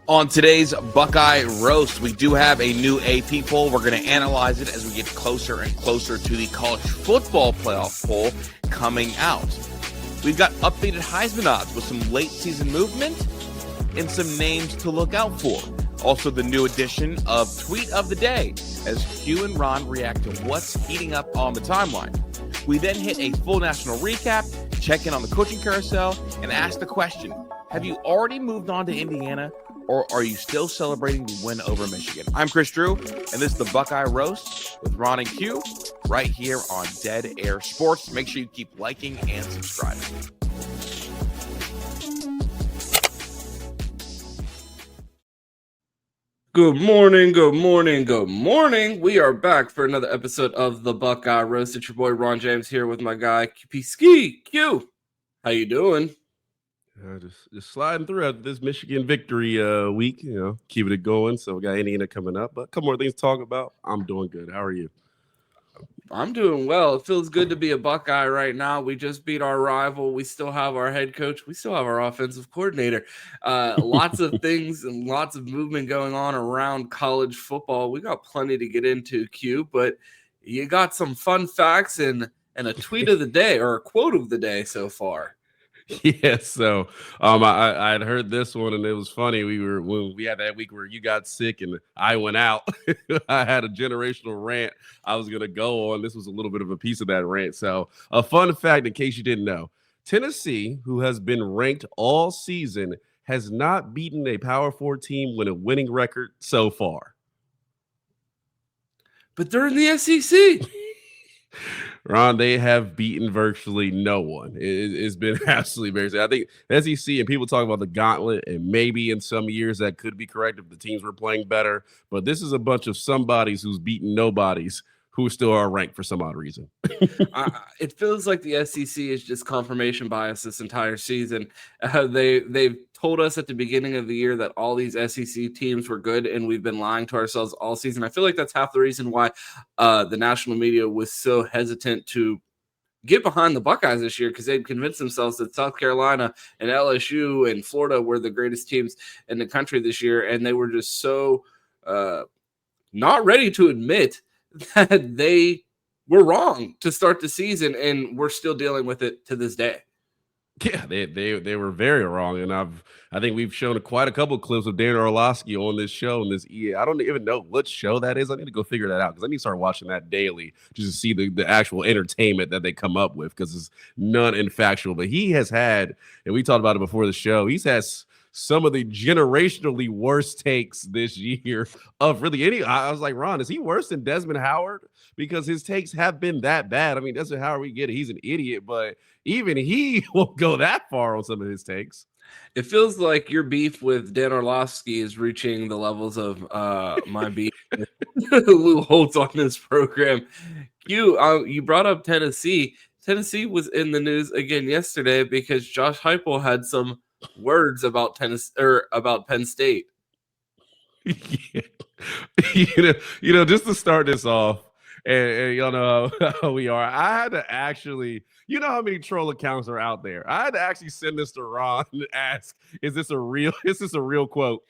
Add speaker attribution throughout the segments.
Speaker 1: On today's Buckeye Roast, we do have a new AP poll. We're going to analyze it as we get closer and closer to the college football playoff poll coming out. We've got updated Heisman odds with some late season movement and some names to look out for. Also, the new edition of Tweet of the Day as Q and Ron react to what's heating up on the timeline. We then hit a full national recap, check in on the Coaching Carousel, and ask the question, have you already moved on to Indiana, or are you still celebrating the win over Michigan? I'm Chris Drew, and this is the Buckeye Roast with Ron and Q right here on Dead Air Sports. Make sure you keep liking and subscribing.
Speaker 2: Good morning, good morning, good morning. We are back for another episode of the Buckeye Roast. It's your boy Ron James here with my guy QP Ski. Q, how you doing?
Speaker 3: Just sliding through after this Michigan victory week, keeping it going. So we got Indiana coming up, but a couple more things to talk about. I'm doing good. How are you?
Speaker 2: I'm doing well. It feels good to be a Buckeye right now. We just beat our rival. We still have our head coach. We still have our offensive coordinator. Lots of things and lots of movement going on around college football. We got plenty to get into, Q, but you got some fun facts and a tweet of the day or a quote of the day so far.
Speaker 3: Yeah, so I had heard this one and it was funny. When we had that week where you got sick and I went out. I had a generational rant I was gonna go on. This was a little bit of a piece of that rant. So a fun fact, in case you didn't know, Tennessee, who has been ranked all season, has not beaten a Power 4 team with a winning record so far.
Speaker 2: But they're in the SEC.
Speaker 3: Ron, they have beaten virtually no one. It's been absolutely embarrassing. I think SEC and people talk about the gauntlet, and maybe in some years that could be correct if the teams were playing better. But this is a bunch of somebodies who's beaten nobodies who still are ranked for some odd reason.
Speaker 2: It feels like the SEC is just confirmation bias this entire season. They've told us at the beginning of the year that all these SEC teams were good, and we've been lying to ourselves all season. I feel like that's half the reason why the national media was so hesitant to get behind the Buckeyes this year, because they'd convinced themselves that South Carolina and LSU and Florida were the greatest teams in the country this year, and they were just so not ready to admit that they were wrong to start the season, and we're still dealing with it to this day.
Speaker 3: Yeah, they were very wrong, and I think we've shown quite a couple of clips of Dan Orlovsky on this show and this EA. I don't even know what show that is. I need to go figure that out because I need to start watching that daily just to see the actual entertainment that they come up with, because it's none infactual. But he has had, and we talked about it before the show, he's had some of the generationally worst takes this year of really any. I was like, Ron, is he worse than Desmond Howard? Because his takes have been that bad. I mean, Desmond Howard, we get it. He's an idiot, but even he won't go that far on some of his takes.
Speaker 2: It feels like your beef with Dan Orlovsky is reaching the levels of my beef with Lou Holtz on this program. You brought up Tennessee. Tennessee was in the news again yesterday because Josh Heupel had some words about about Penn State.
Speaker 3: Yeah. Just to start this off, and y'all know how we are. I had to actually, how many troll accounts are out there? I had to actually send this to Ron and ask, is this a real quote?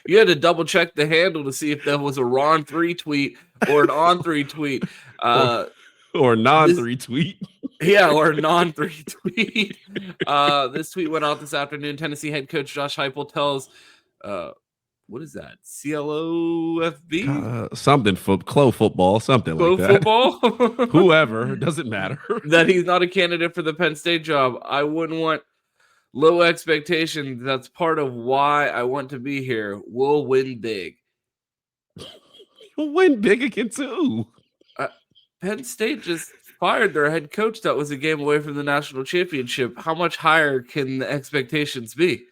Speaker 2: You had to double check the handle to see if that was a Ron 3 tweet or an on 3 tweet.
Speaker 3: Or non-3 tweet.
Speaker 2: Yeah, or non-3 tweet. This tweet went out this afternoon. Tennessee head coach Josh Heupel tells, what is that? CLOFB?
Speaker 3: Something Clo football, something
Speaker 2: Clo
Speaker 3: like that.
Speaker 2: Football?
Speaker 3: Whoever, doesn't matter.
Speaker 2: That he's not a candidate for the Penn State job. I wouldn't want low expectations. That's part of why I want to be here. We'll win big.
Speaker 3: We'll win big against who?
Speaker 2: Penn State just fired their head coach that was a game away from the national championship. How much higher can the expectations be?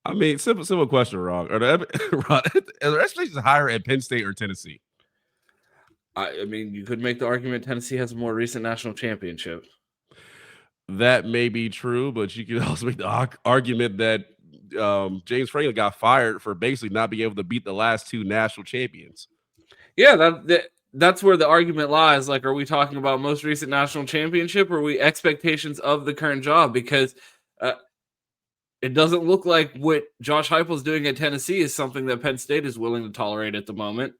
Speaker 3: I mean, simple question, Ron. Are the expectations higher at Penn State or Tennessee?
Speaker 2: I mean, you could make the argument Tennessee has a more recent national championship.
Speaker 3: That may be true, but you could also make the argument that James Franklin got fired for basically not being able to beat the last two national champions.
Speaker 2: Yeah, that's where the argument lies. Like, are we talking about most recent national championship, or are we expectations of the current job? Because it doesn't look like what Josh Heupel is doing at Tennessee is something that Penn State is willing to tolerate at the moment.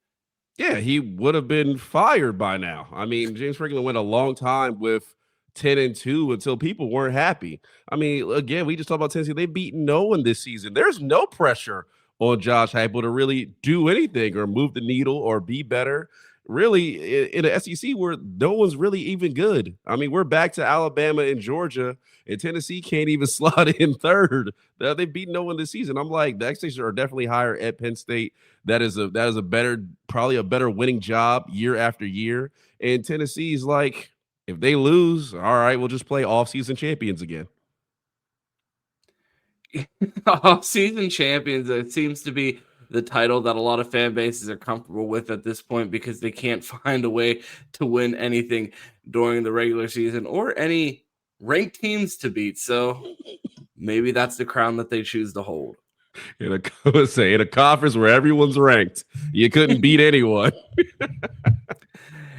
Speaker 3: Yeah, he would have been fired by now. I mean, James Franklin went a long time with 10-2 until people weren't happy. I mean, again, we just talked about Tennessee. They beat no one this season. There's no pressure on Josh Heupel to really do anything or move the needle or be better. Really, in the SEC where no one's really even good. I mean, we're back to Alabama and Georgia, and Tennessee can't even slot in third. They beat no one this season. I'm like, the expectations are definitely higher at Penn State. That is a better, probably a better winning job year after year. And Tennessee's like, if they lose, all right, we'll just play off-season champions again.
Speaker 2: Off-season champions, it seems to be the title that a lot of fan bases are comfortable with at this point because they can't find a way to win anything during the regular season or any ranked teams to beat. So maybe that's the crown that they choose to hold.
Speaker 3: In a conference where everyone's ranked, you couldn't beat anyone.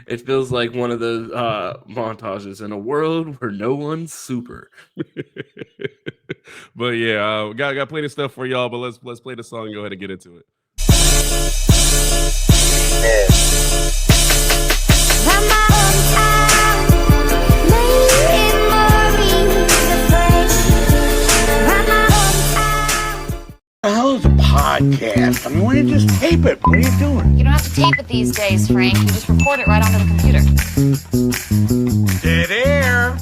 Speaker 2: It feels like one of those montages in a world where no one's super.
Speaker 3: But yeah, we got plenty of stuff for y'all. But let's play the song and go ahead and get into it.
Speaker 4: The hell is a podcast? I mean, why don't you just tape it? What are you doing?
Speaker 5: You don't have to tape it these days, Frank. You just record it right onto the computer.
Speaker 4: Dead air.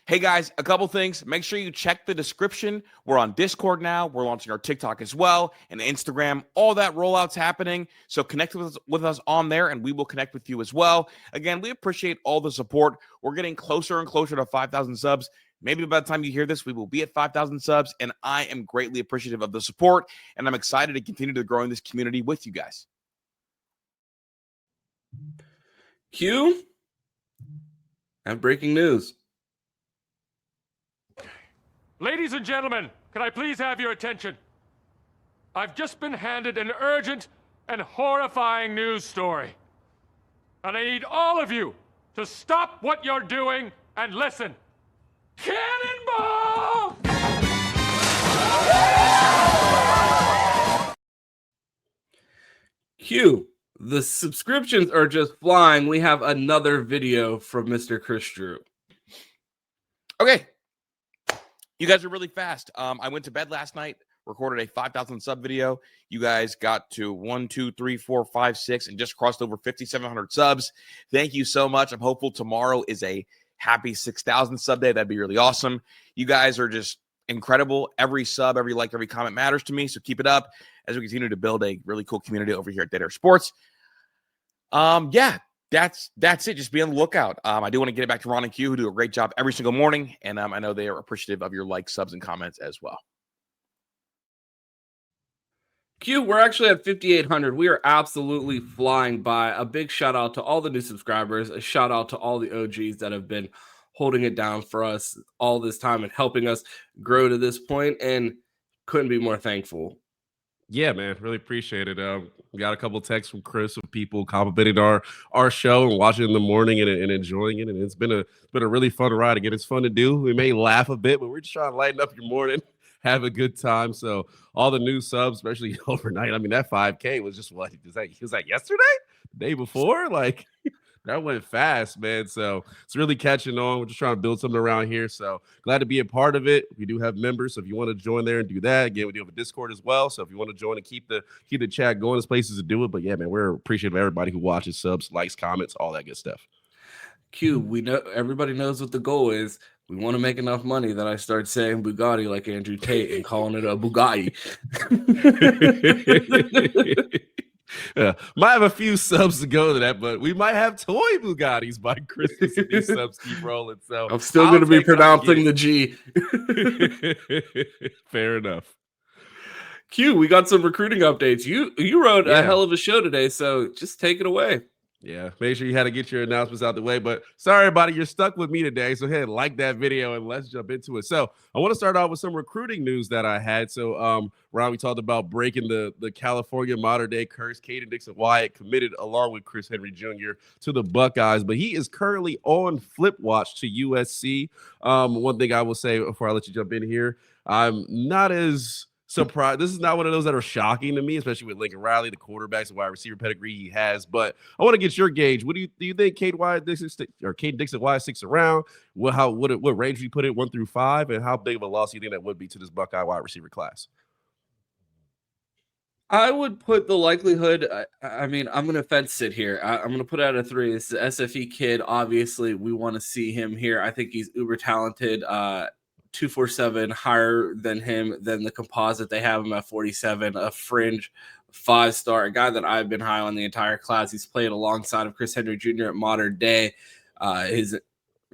Speaker 1: Hey guys, a couple things. Make sure you check the description. We're on Discord now. We're launching our TikTok as well and Instagram. All that rollout's happening. So connect with us on there and we will connect with you as well. Again, we appreciate all the support. We're getting closer and closer to 5,000 subs. Maybe by the time you hear this, we will be at 5,000 subs, and I am greatly appreciative of the support, and I'm excited to continue to grow in this community with you guys.
Speaker 2: Q, I have breaking news.
Speaker 6: Ladies and gentlemen, can I please have your attention? I've just been handed an urgent and horrifying news story. And I need all of you to stop what you're doing and listen. Cannonball!
Speaker 2: Q, the subscriptions are just flying. We have another video from Mr. Chris Drew.
Speaker 1: Okay. You guys are really fast. I went to bed last night, recorded a 5,000 sub video. You guys got to 1, 2, 3, 4, 5, 6, and just crossed over 5,700 subs. Thank you so much. I'm hopeful tomorrow is a happy 6,000 sub day. That'd be really awesome. You guys are just incredible. Every sub, every like, every comment matters to me. So keep it up as we continue to build a really cool community over here at Dead Air Sports. Yeah, that's it. Just be on the lookout. I do want to get it back to Ron and Q, who do a great job every single morning. And I know they are appreciative of your likes, subs, and comments as well.
Speaker 2: Q, we're actually at 5,800. We are absolutely flying by. A big shout out to all the new subscribers. A shout out to all the OGs that have been holding it down for us all this time and helping us grow to this point, and couldn't be more thankful.
Speaker 3: Yeah, man, really appreciate it. We got a couple texts from Chris of people complimenting our show and watching it in the morning and enjoying it. And it's been a really fun ride. Again, it's fun to do. We may laugh a bit, but we're just trying to lighten up your morning, have a good time. So all the new subs, especially overnight. I mean, that 5K was just what was that yesterday? The day before? Like that went fast, man. So it's really catching on. We're just trying to build something around here. So glad to be a part of it. We do have members. So if you want to join there and do that, again, we do have a Discord as well. So if you want to join and keep the chat going, there's places to do it. But yeah, man, we're appreciative of everybody who watches, subs, likes, comments, all that good stuff.
Speaker 2: Q, we know everybody knows what the goal is. We want to make enough money that I start saying Bugatti like Andrew Tate and calling it a Bugatti.
Speaker 3: Might have a few subs to go to that, but we might have toy Bugattis by Christmas if these subs keep rolling. So
Speaker 2: I'm still going to be pronouncing the G.
Speaker 3: Fair enough.
Speaker 2: Q, we got some recruiting updates. You wrote a hell of a show today, so just take it away.
Speaker 3: Yeah, make sure you had to get your announcements out the way. But sorry about it, you're stuck with me today. So hey, like that video and let's jump into it. So I want to start out with some recruiting news that I had. So Ron, we talked about breaking the California modern day curse. Caden Dixon-Wyatt committed along with Chris Henry Jr. to the Buckeyes, but he is currently on Flipwatch to USC. One thing I will say before I let you jump in here, I'm not as surprised. This is not one of those that are shocking to me, especially with Lincoln Riley, the quarterbacks and wide receiver pedigree he has. But I want to get your gauge. What do you think Caden Dixon-Wyatt sticks around? What range do you put it 1 through 5, and how big of a loss do you think that would be to this Buckeye wide receiver class?
Speaker 2: I would put the likelihood. I mean, I'm going to fence sit here. I'm going to put out a 3. It's the SFE kid. Obviously, we want to see him here. I think he's uber talented. 247 higher than him, than the composite. They have him at 47, a fringe 5-star, a guy that I've been high on the entire class. He's played alongside of Chris Henry Jr. at modern day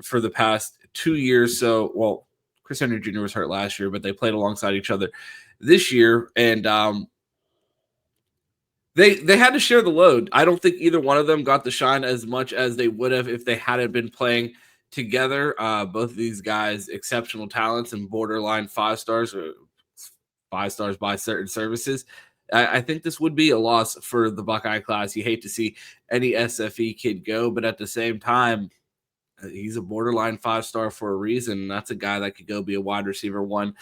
Speaker 2: for the past 2 years. So, well, Chris Henry Jr. was hurt last year, but they played alongside each other this year. And they had to share the load. I don't think either one of them got the shine as much as they would have if they hadn't been playing together. Both of these guys, exceptional talents and borderline 5 stars, or 5 stars by certain services. I think this would be a loss for the Buckeye class. You hate to see any SFE kid go, but at the same time, he's a borderline 5-star for a reason. And that's a guy that could go be a wide receiver 1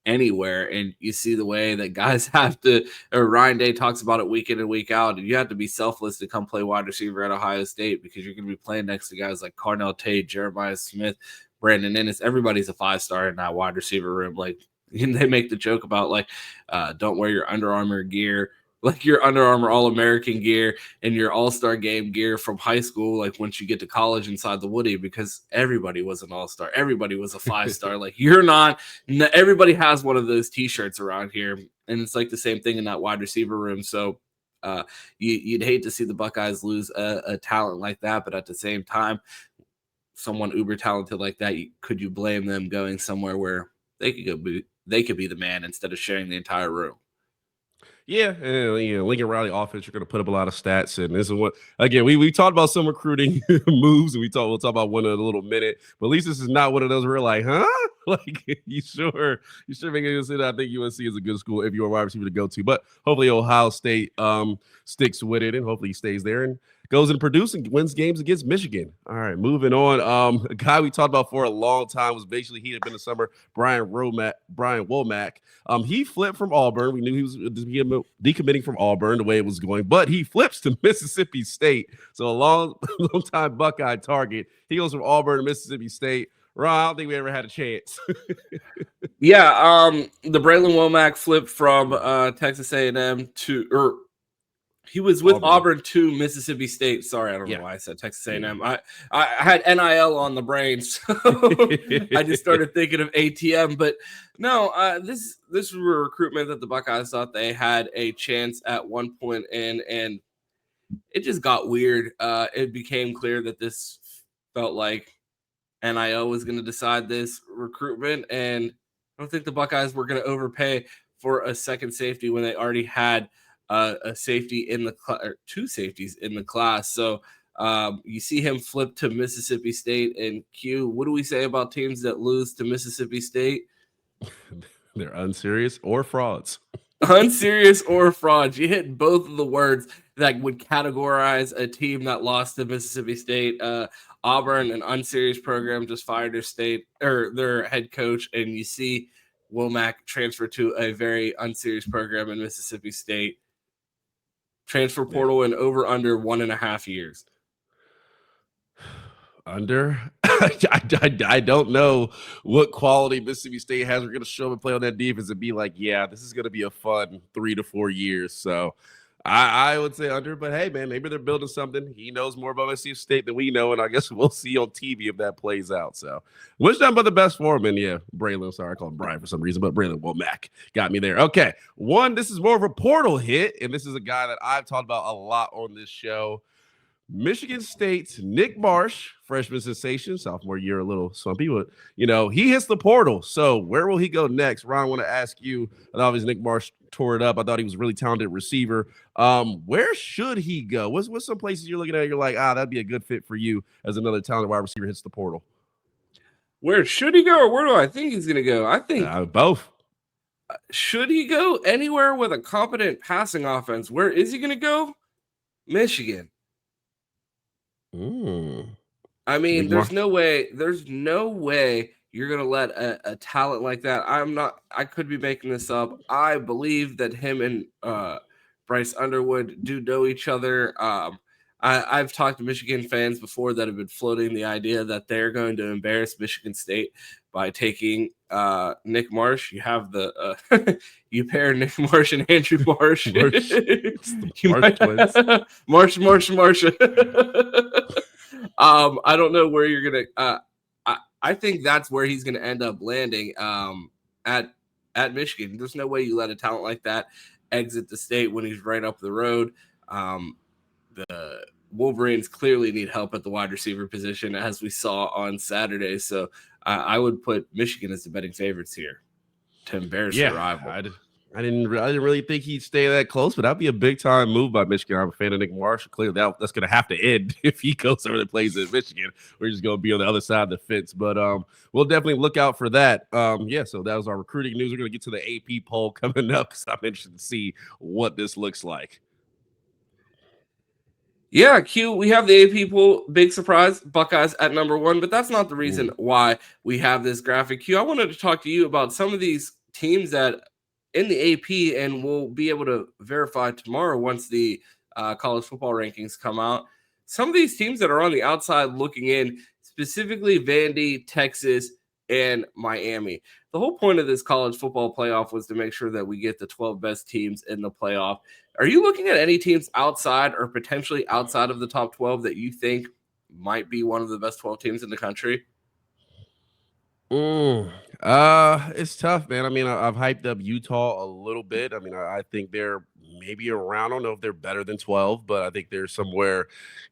Speaker 2: anywhere. And you see the way that guys have to, or Ryan Day talks about it week in and week out, and you have to be selfless to come play wide receiver at Ohio State, because you're going to be playing next to guys like Carnell Tate, Jeremiah Smith, Brandon Ennis. Everybody's a 5-star in that wide receiver room. Like, they make the joke about, like, don't wear your Under Armour gear, like your Under Armour All-American gear and your All-Star game gear from high school, like once you get to college inside the Woody, because everybody was an All-Star. Everybody was a 5-star. Like, you're not, everybody has one of those T-shirts around here. And it's like the same thing in that wide receiver room. So you'd hate to see the Buckeyes lose a talent like that. But at the same time, someone uber talented like that, could you blame them going somewhere where they could be the man instead of sharing the entire room?
Speaker 3: Yeah, and Lincoln Riley offense, you're going to put up a lot of stats, and this is what, again, we talked about some recruiting moves, and we'll talk about one in a little minute. But at least this is not one of those where we're like, huh? Like, you sure make it say that? I think USC is a good school if you're a wide receiver to go to. But hopefully Ohio State sticks with it, and hopefully he stays there and goes and produces and wins games against Michigan. All right, moving on. A guy we talked about for a long time was basically heated up in the summer, Braylon Womack. He flipped from Auburn. We knew he was decommitting from Auburn the way it was going, but he flips to Mississippi State. So a long time Buckeye target. He goes from Auburn to Mississippi State. Ron, I don't think we ever had a chance.
Speaker 2: Yeah, the Braylon Womack flip from Texas A&M to, he was with Auburn to Mississippi State. Sorry, I don't know why I said Texas A&M. I had NIL on the brain, so I just started thinking of ATM. But no, this was a recruitment that the Buckeyes thought they had a chance at one point in, and it just got weird. It became clear that this felt like NIL was going to decide this recruitment, and I don't think the Buckeyes were going to overpay for a second safety when they already had a safety in the two safeties in the class. So you see him flip to Mississippi State. And Q, what do we say about teams that lose to Mississippi State?
Speaker 3: They're unserious or frauds.
Speaker 2: Unserious or frauds. You hit both of the words that would categorize a team that lost to Mississippi State. Auburn, an unserious program, just fired their head coach, and you see Womack transfer to a very unserious program in Mississippi State. Transfer portal in over under 1.5 years.
Speaker 3: Under? I don't know what quality Mississippi State has. We're going to show up and play on that defense and be like, yeah, this is going to be a fun 3 to 4 years. So I would say under, but hey, man, maybe they're building something. He knows more about Mississippi State than we know, and I guess we'll see on TV if that plays out. So wish them but the best for him. And yeah, Braylon, sorry, I call him Brian for some reason, but Braylon Womack got me there. Okay, this is more of a portal hit, and this is a guy that I've talked about a lot on this show. Michigan State's Nick Marsh, freshman sensation, sophomore year, a little swampy, but he hits the portal. So where will he go next? Ron, I want to ask you. Obviously, Nick Marsh tore it up. I thought he was a really talented receiver. Where should he go? What's some places you're looking at? You're like, that'd be a good fit for you as another talented wide receiver hits the portal.
Speaker 2: Where should he go, or where do I think he's going to go? I think
Speaker 3: both.
Speaker 2: Should he go anywhere with a competent passing offense? Where is he going to go? Michigan. I mean, there's no way you're going to let a talent like that. I could be making this up. I believe that him and Bryce Underwood do know each other. I've talked to Michigan fans before that have been floating the idea that they're going to embarrass Michigan State by taking Nick Marsh. You have you pair Nick Marsh and Andrew Marsh. Marsh. I don't know where you're gonna. I think that's where he's gonna end up landing. At Michigan, there's no way you let a talent like that exit the state when he's right up the road. The Wolverines clearly need help at the wide receiver position, as we saw on Saturday. So I would put Michigan as the betting favorites here to embarrass their rival.
Speaker 3: I didn't really think he'd stay that close, but that'd be a big time move by Michigan. I'm a fan of Nick Marsh. Clearly, that's going to have to end if he goes over and plays at Michigan. We're just going to be on the other side of the fence. But we'll definitely look out for that. So that was our recruiting news. We're going to get to the AP poll coming up because I'm interested to see what this looks like.
Speaker 2: Yeah, Q, we have the AP poll. Big surprise, Buckeyes at number 1, but that's not the reason why we have this graphic. Q, I wanted to talk to you about some of these teams that in the AP, and we'll be able to verify tomorrow once the college football rankings come out. Some of these teams that are on the outside looking in, specifically Vandy, Texas, and Miami. The whole point of this college football playoff was to make sure that we get the 12 best teams in the playoff. Are you looking at any teams outside or potentially outside of the top 12 that you think might be one of the best 12 teams in the country?
Speaker 3: It's tough, man. I mean, I've hyped up Utah a little bit. I mean, I think they're maybe around. I don't know if they're better than 12, but I think they're somewhere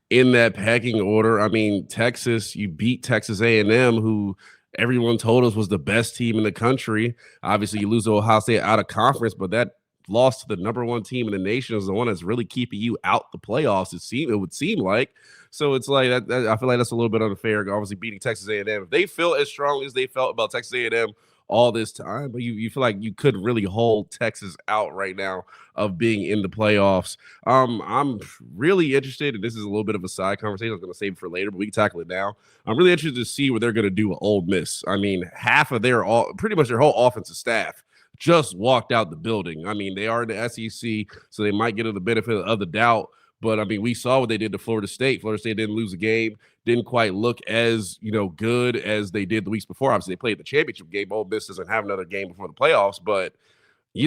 Speaker 3: in that pecking order. I mean, Texas, you beat Texas A&M, who everyone told us was the best team in the country. Obviously, you lose to Ohio State out of conference, but that loss to the number 1 team in the nation is the one that's really keeping you out the playoffs. It would seem like. So it's like that I feel like that's a little bit unfair. Obviously, beating Texas A&M, if they feel as strongly as they felt about Texas A&M all this time, but you feel like you could really hold Texas out right now of being in the playoffs. I'm really interested, and this is a little bit of a side conversation. I was going to save it for later, but we can tackle it now. I'm really interested to see what they're going to do with Ole Miss. I mean, half of pretty much their whole offensive staff just walked out the building. I mean, they are in the SEC, so they might get the benefit of the doubt. But, I mean, we saw what they did to Florida State. Florida State didn't lose a game, didn't quite look as, good as they did the weeks before. Obviously, they played the championship game. Ole Miss doesn't have another game before the playoffs, but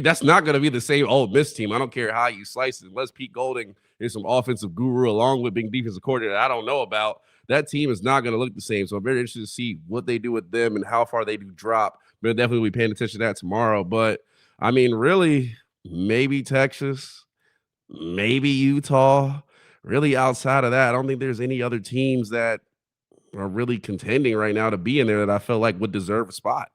Speaker 3: that's not going to be the same Ole Miss team. I don't care how you slice it. Unless Pete Golding is some offensive guru along with being defensive coordinator I don't know about, that team is not going to look the same. So I'm very interested to see what they do with them and how far they do drop. But definitely we'll be paying attention to that tomorrow. But, I mean, really, maybe Texas, maybe Utah. Really, outside of that, I don't think there's any other teams that are really contending right now to be in there that I feel like would deserve a spot.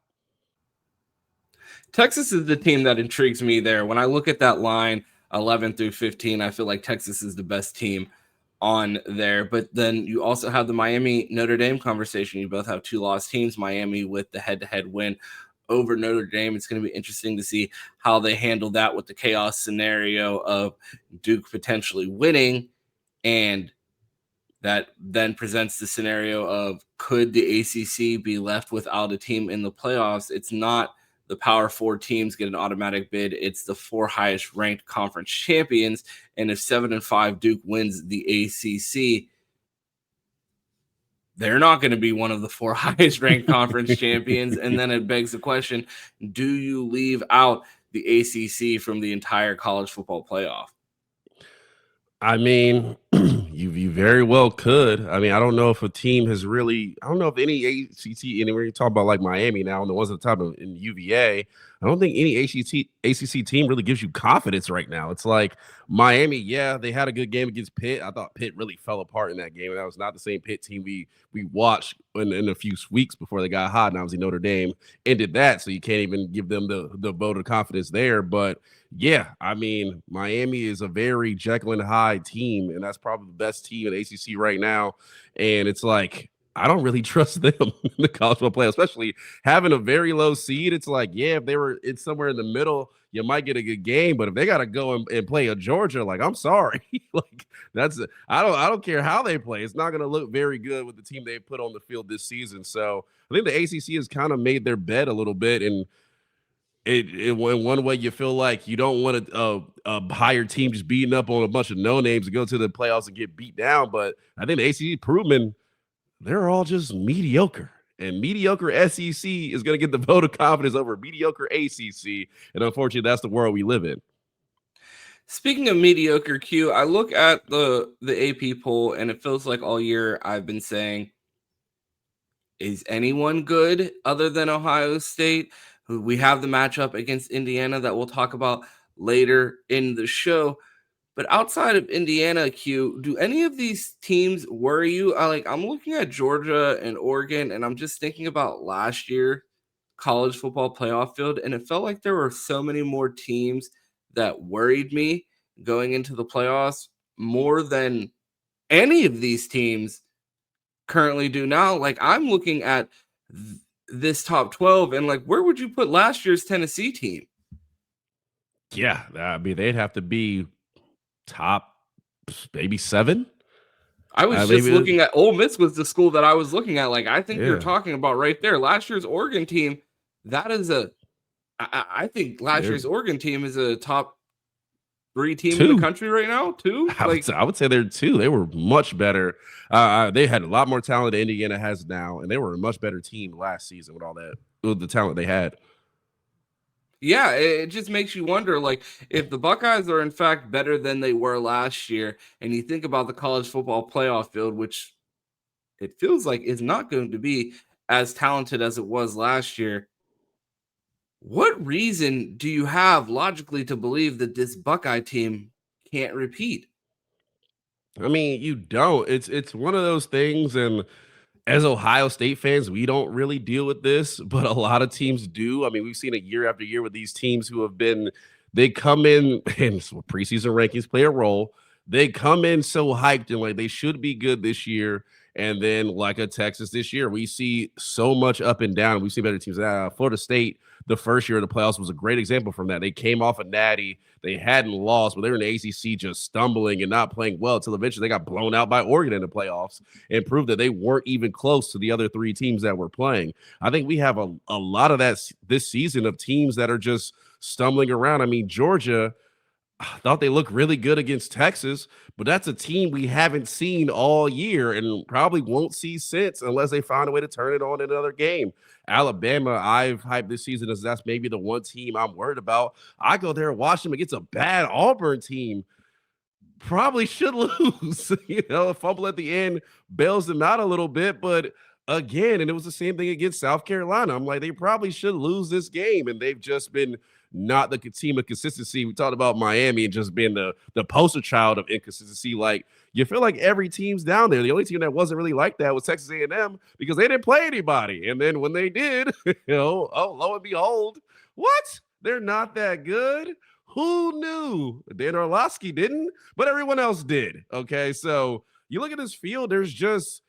Speaker 2: Texas is the team that intrigues me there. When I look at that line, 11 through 15, I feel like Texas is the best team on there. But then you also have the Miami-Notre Dame conversation. You both have 2 lost teams. Miami with the head-to-head win over Notre Dame. It's going to be interesting to see how they handle that with the chaos scenario of Duke potentially winning, and that then presents the scenario of could the ACC be left without a team in the playoffs? It's not the Power 4 teams get an automatic bid. It's the 4 highest ranked conference champions. And if 7-5 Duke wins the ACC, they're not going to be one of the 4 highest ranked conference champions. And then it begs the question, do you leave out the ACC from the entire college football playoff?
Speaker 3: I mean, You very well could. I mean, I don't know if a team has really. I don't know if any ACC anywhere you talk about like Miami now and the ones at the top of in UVA. I don't think any ACC team really gives you confidence right now. It's like Miami. Yeah, they had a good game against Pitt. I thought Pitt really fell apart in that game, and that was not the same Pitt team we watched in a few weeks before they got hot. And obviously Notre Dame ended that, so you can't even give them the vote of confidence there. But yeah, I mean, Miami is a very Jekyll and Hyde team, and that's probably the best team in ACC right now. And it's like, I don't really trust them in the college football playoff, especially having a very low seed. It's like, yeah, if they were it's somewhere in the middle, you might get a good game. But if they got to go and play a Georgia, like, I'm sorry, like I don't care how they play. It's not going to look very good with the team they put on the field this season. So I think the ACC has kind of made their bed a little bit, and in one way, you feel like you don't want a higher team just beating up on a bunch of no names to go to the playoffs and get beat down. But I think the ACC proven they're all just mediocre, and mediocre SEC is going to get the vote of confidence over mediocre ACC. And unfortunately, that's the world we live in.
Speaker 2: Speaking of mediocre, Q, I look at the AP poll, and it feels like all year I've been saying, is anyone good other than Ohio State? We have the matchup against Indiana that we'll talk about later in the show. But outside of Indiana, Q, do any of these teams worry you? I'm looking at Georgia and Oregon, and I'm just thinking about last year college football playoff field, and it felt like there were so many more teams that worried me going into the playoffs more than any of these teams currently do now. Like, I'm looking at this top 12, and like, where would you put last year's Tennessee team?
Speaker 3: Yeah, I mean, they'd have to be top maybe 7.
Speaker 2: I was just looking at Ole Miss was the school that I was looking at. Like, I think you're talking about right there. Last year's Oregon team, that is I think last year's Oregon team is a top 3 team in the country right now. 2?
Speaker 3: I would say they're 2. They were much better. They had a lot more talent than Indiana has now, and they were a much better team last season with the talent they had.
Speaker 2: Yeah, it just makes you wonder, like, if the Buckeyes are in fact better than they were last year, and you think about the college football playoff field, which it feels like is not going to be as talented as it was last year, what reason do you have logically to believe that this Buckeye team can't repeat?
Speaker 3: I mean, you don't. It's one of those things, and as Ohio State fans, we don't really deal with this, but a lot of teams do. I mean, we've seen it year after year with these teams who they come in, and preseason rankings play a role. They come in so hyped and like they should be good this year. And then, like a Texas this year, we see so much up and down. We see better teams. Florida State, the first year of the playoffs, was a great example from that. They came off a natty. They hadn't lost, but they were in the ACC just stumbling and not playing well until eventually they got blown out by Oregon in the playoffs and proved that they weren't even close to the other 3 teams that were playing. I think we have a lot of that this season of teams that are just stumbling around. I mean, Georgia, I thought they looked really good against Texas, but that's a team we haven't seen all year and probably won't see since unless they find a way to turn it on in another game. Alabama, I've hyped this season as that's maybe the one team I'm worried about. I go there and watch them against a bad Auburn team. Probably should lose. A fumble at the end bails them out a little bit, but again, and it was the same thing against South Carolina. I'm like, they probably should lose this game, and they've just been not the team of consistency. We talked about Miami and just being the poster child of inconsistency. Like, you feel like every team's down there. The only team that wasn't really like that was Texas A&M because they didn't play anybody. And then when they did, lo and behold, what? They're not that good. Who knew? Dan Orlovsky didn't, but everyone else did. Okay, so you look at this field, there's just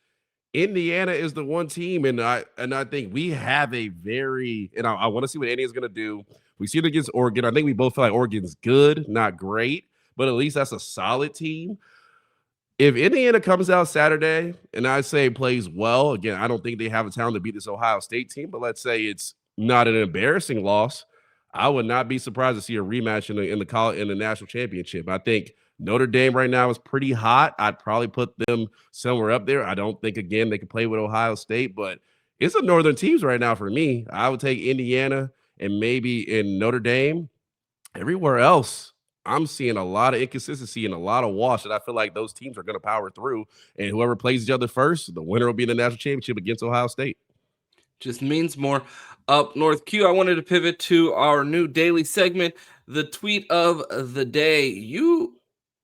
Speaker 3: Indiana is the one team, and I think we have a very, and I want to see what Indiana's going to do. We see it against Oregon. I think we both feel like Oregon's good, not great, but at least that's a solid team. If Indiana comes out Saturday and I say plays well, again, I don't think they have a talent to beat this Ohio State team, but let's say it's not an embarrassing loss, I would not be surprised to see a rematch in the national championship. I think Notre Dame right now is pretty hot. I'd probably put them somewhere up there. I don't think, again, they can play with Ohio State, but it's the northern teams right now for me. I would take Indiana and maybe in Notre Dame. Everywhere else, I'm seeing a lot of inconsistency and a lot of wash that I feel like those teams are going to power through. And whoever plays each other first, the winner will be in the national championship against Ohio State.
Speaker 2: Just means more up north. Q, I wanted to pivot to our new daily segment, the tweet of the day. You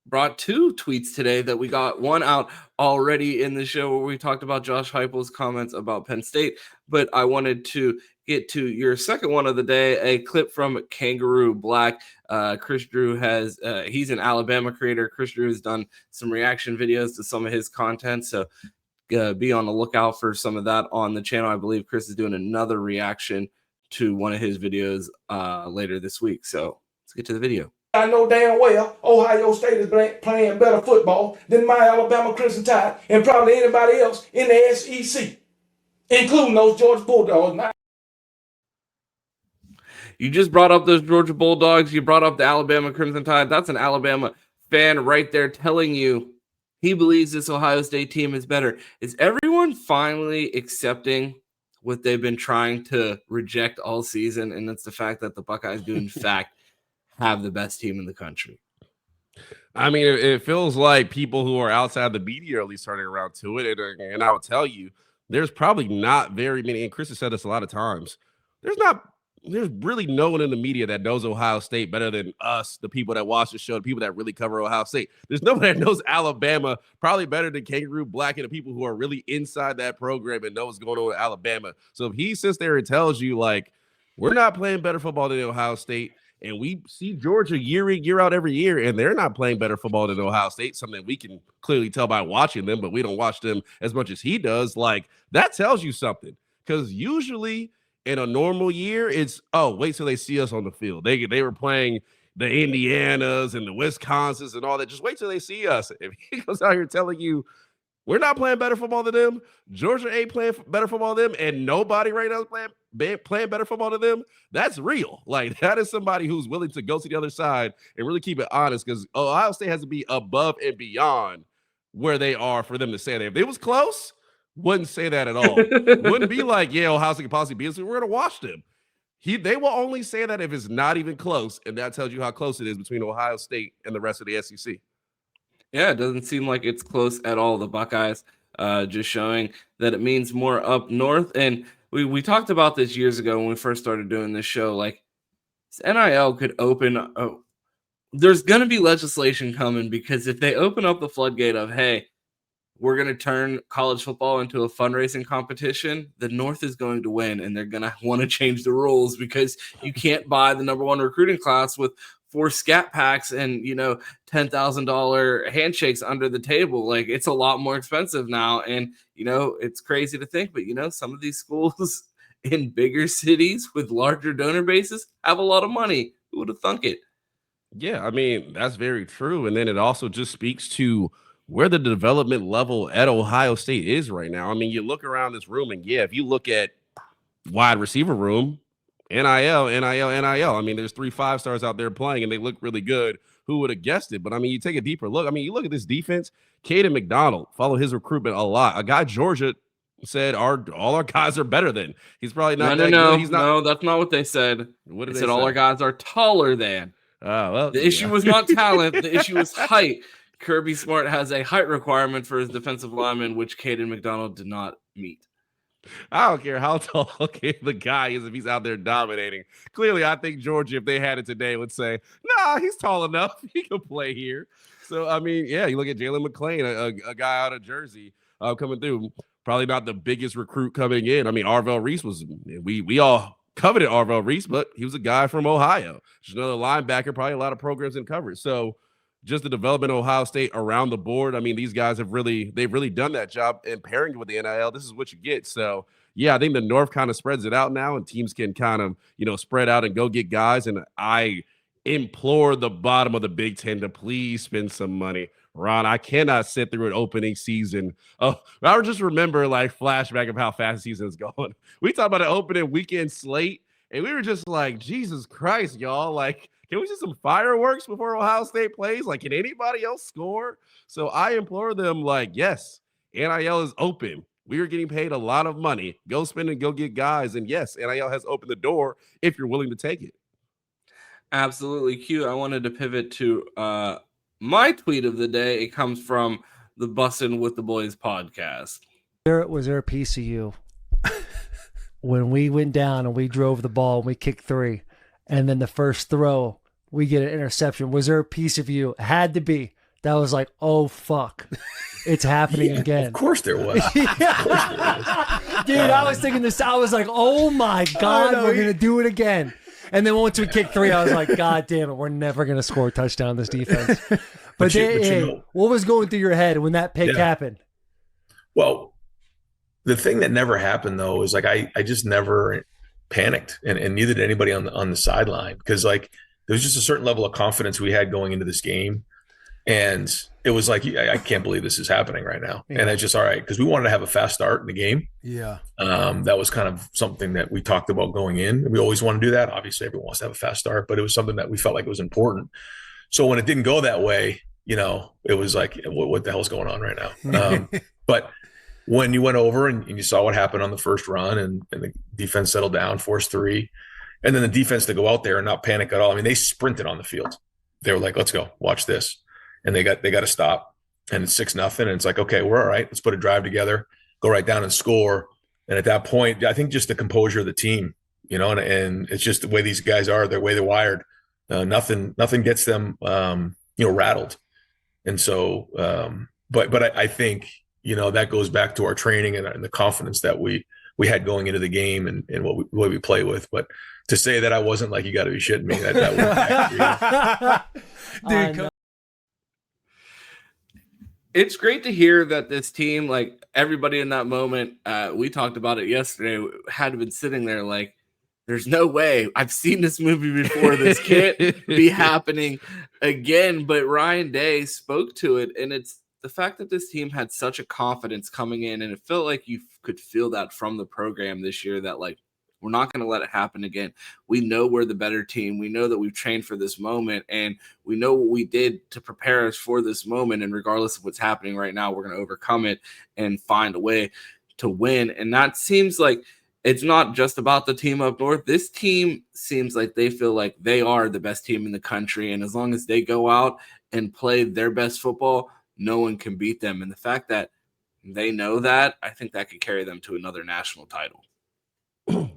Speaker 2: brought 2 tweets today that we got one out already in the show where we talked about Josh Heupel's comments about Penn State, but I wanted to get to your second one of the day, a clip from Kangaroo Black. Chris Drew has, he's an Alabama creator. Chris Drew has done some reaction videos to some of his content, so be on the lookout for some of that on the channel. I believe Chris is doing another reaction to one of his videos later this week. So let's get to the video.
Speaker 7: I know damn well Ohio State is playing better football than my Alabama Crimson Tide and probably anybody else in the SEC, including those Georgia Bulldogs.
Speaker 2: You just brought up those Georgia Bulldogs. You brought up the Alabama Crimson Tide. That's an Alabama fan right there telling you he believes this Ohio State team is better. Is everyone finally accepting what they've been trying to reject all season? And that's the fact that the Buckeyes do, in fact, have the best team in the country.
Speaker 3: I mean, it feels like people who are outside the media are at least turning around to it. And I'll tell you, there's probably not very many, and Chris has said this a lot of times, there's really no one in the media that knows Ohio State better than us, the people that watch the show, the people that really cover Ohio State. There's nobody that knows Alabama probably better than Kangaroo Black and the people who are really inside that program and know what's going on with Alabama. So if he sits there and tells you, like, we're not playing better football than Ohio State, and we see Georgia year in, year out every year, and they're not playing better football than Ohio State, something we can clearly tell by watching them, but we don't watch them as much as he does. Like, that tells you something, because usually – in a normal year, it's, oh, wait till they see us on the field. They were playing the Indianas and the Wisconsins and all that. Just wait till they see us. If he goes out here telling you we're not playing better football than them, Georgia ain't playing better football than them, and nobody right now is playing better football than them, that's real. Like, that is somebody who's willing to go to the other side and really keep it honest, because Ohio State has to be above and beyond where they are for them to say that. If it was close, wouldn't say that at all. Wouldn't be like, yeah, Ohio State could possibly beat us. We're going to watch them. They will only say that if it's not even close, and that tells you how close it is between Ohio State and the rest of the SEC.
Speaker 2: Yeah, it doesn't seem like it's close at all. The Buckeyes just showing that it means more up north. And we talked about this years ago when we first started doing this show. Like, NIL could open there's going to be legislation coming, because if they open up the floodgate of, hey, we're going to turn college football into a fundraising competition, the North is going to win, and they're going to want to change the rules, because you can't buy the #1 recruiting class with 4 scat packs and, $10,000 handshakes under the table. Like, it's a lot more expensive now. And, it's crazy to think, but, some of these schools in bigger cities with larger donor bases have a lot of money. Who would have thunk it?
Speaker 3: Yeah, I mean, that's very true. And then it also just speaks to where the development level at Ohio State is right now. I mean, you look around this room, and yeah, if you look at wide receiver room, NIL. I mean, there's 3 5-stars out there playing, and they look really good. Who would have guessed it? But I mean, you take a deeper look. I mean, you look at this defense. Caden McDonald, follow his recruitment a lot. A guy Georgia said all our guys are better than. He's probably not that good. He's not.
Speaker 2: No, that's not what they said.
Speaker 3: What did
Speaker 2: they
Speaker 3: say?
Speaker 2: All our guys are taller than.
Speaker 3: Oh, well,
Speaker 2: the issue was not talent. The issue was height. Kirby Smart has a height requirement for his defensive lineman, which Caden McDonald did not meet.
Speaker 3: I don't care how tall the guy is if he's out there dominating. Clearly, I think Georgia, if they had it today, would say, nah, he's tall enough. He can play here. So, I mean, yeah, you look at Jalen McClain, a guy out of Jersey coming through. Probably not the biggest recruit coming in. I mean, Arvell Reese we all coveted Arvell Reese, but he was a guy from Ohio. Just another linebacker, probably a lot of programs in coverage. So, just the development of Ohio State around the board. I mean, these guys they've really done that job, and pairing with the NIL, this is what you get. So, yeah, I think the North kind of spreads it out now, and teams can kind of, spread out and go get guys. And I implore the bottom of the Big Ten to please spend some money. Ron, I cannot sit through an opening season. Oh, I just remember like flashback of how fast the season is going. We talked about an opening weekend slate, and we were just like, Jesus Christ, y'all, like, can we see some fireworks before Ohio State plays? Like, can anybody else score? So I implore them, like, yes, NIL is open. We are getting paid a lot of money. Go spend and go get guys. And yes, NIL has opened the door if you're willing to take it.
Speaker 2: Absolutely. Q, I wanted to pivot to my tweet of the day. It comes from the Bussin' with the Boys podcast.
Speaker 8: Was there a piece of you when we went down and we drove the ball and we kicked 3, and then the first throw we get an interception? Was there a piece of you? Had to be. That was like, oh fuck, it's happening again.
Speaker 9: Of course there was.
Speaker 8: Dude, I was thinking this. I was like, oh my god, we're gonna do it again. And then once we kicked 3, I was like, god damn it, we're never gonna score a touchdown in this defense. But what was going through your head when that pick happened?
Speaker 9: Well, the thing that never happened though is like I just never panicked, and neither did anybody on the sideline, because like there was just a certain level of confidence we had going into this game, and it was like I can't believe this is happening right now, and it's just all right because we wanted to have a fast start in the game.
Speaker 8: Yeah,
Speaker 9: that was kind of something that we talked about going in. We always want to do that. Obviously, everyone wants to have a fast start, but it was something that we felt like it was important. So when it didn't go that way, it was like, what the hell's going on right now? But when you went over and you saw what happened on the first run, and the defense settled down, forced 3, and then the defense to go out there and not panic at all. I mean, they sprinted on the field. They were like, let's go, watch this. And they got to stop, and it's 6-0. And it's like, okay, we're all right. Let's put a drive together, go right down and score. And at that point, I think just the composure of the team, and it's just the way these guys are, the way they're wired. Nothing gets them, rattled. And so, but I think, that goes back to our training and the confidence that we had going into the game and what we play with. But to say that I wasn't like, you got to be shitting me, that was
Speaker 2: Dude, it's great to hear that this team, like everybody in that moment, we talked about it yesterday, had been sitting there like, there's no way. I've seen this movie before. This can't be happening again. But Ryan Day spoke to it, and it's the fact that this team had such a confidence coming in, and it felt like you could feel that from the program this year, that like, we're not going to let it happen again. We know we're the better team. We know that we've trained for this moment, and we know what we did to prepare us for this moment. And regardless of what's happening right now, we're going to overcome it and find a way to win. And that seems like it's not just about the team up north. This team seems like they feel like they are the best team in the country. And as long as they go out and play their best football, no one can beat them. And the fact that they know that, I think that could carry them to another national title.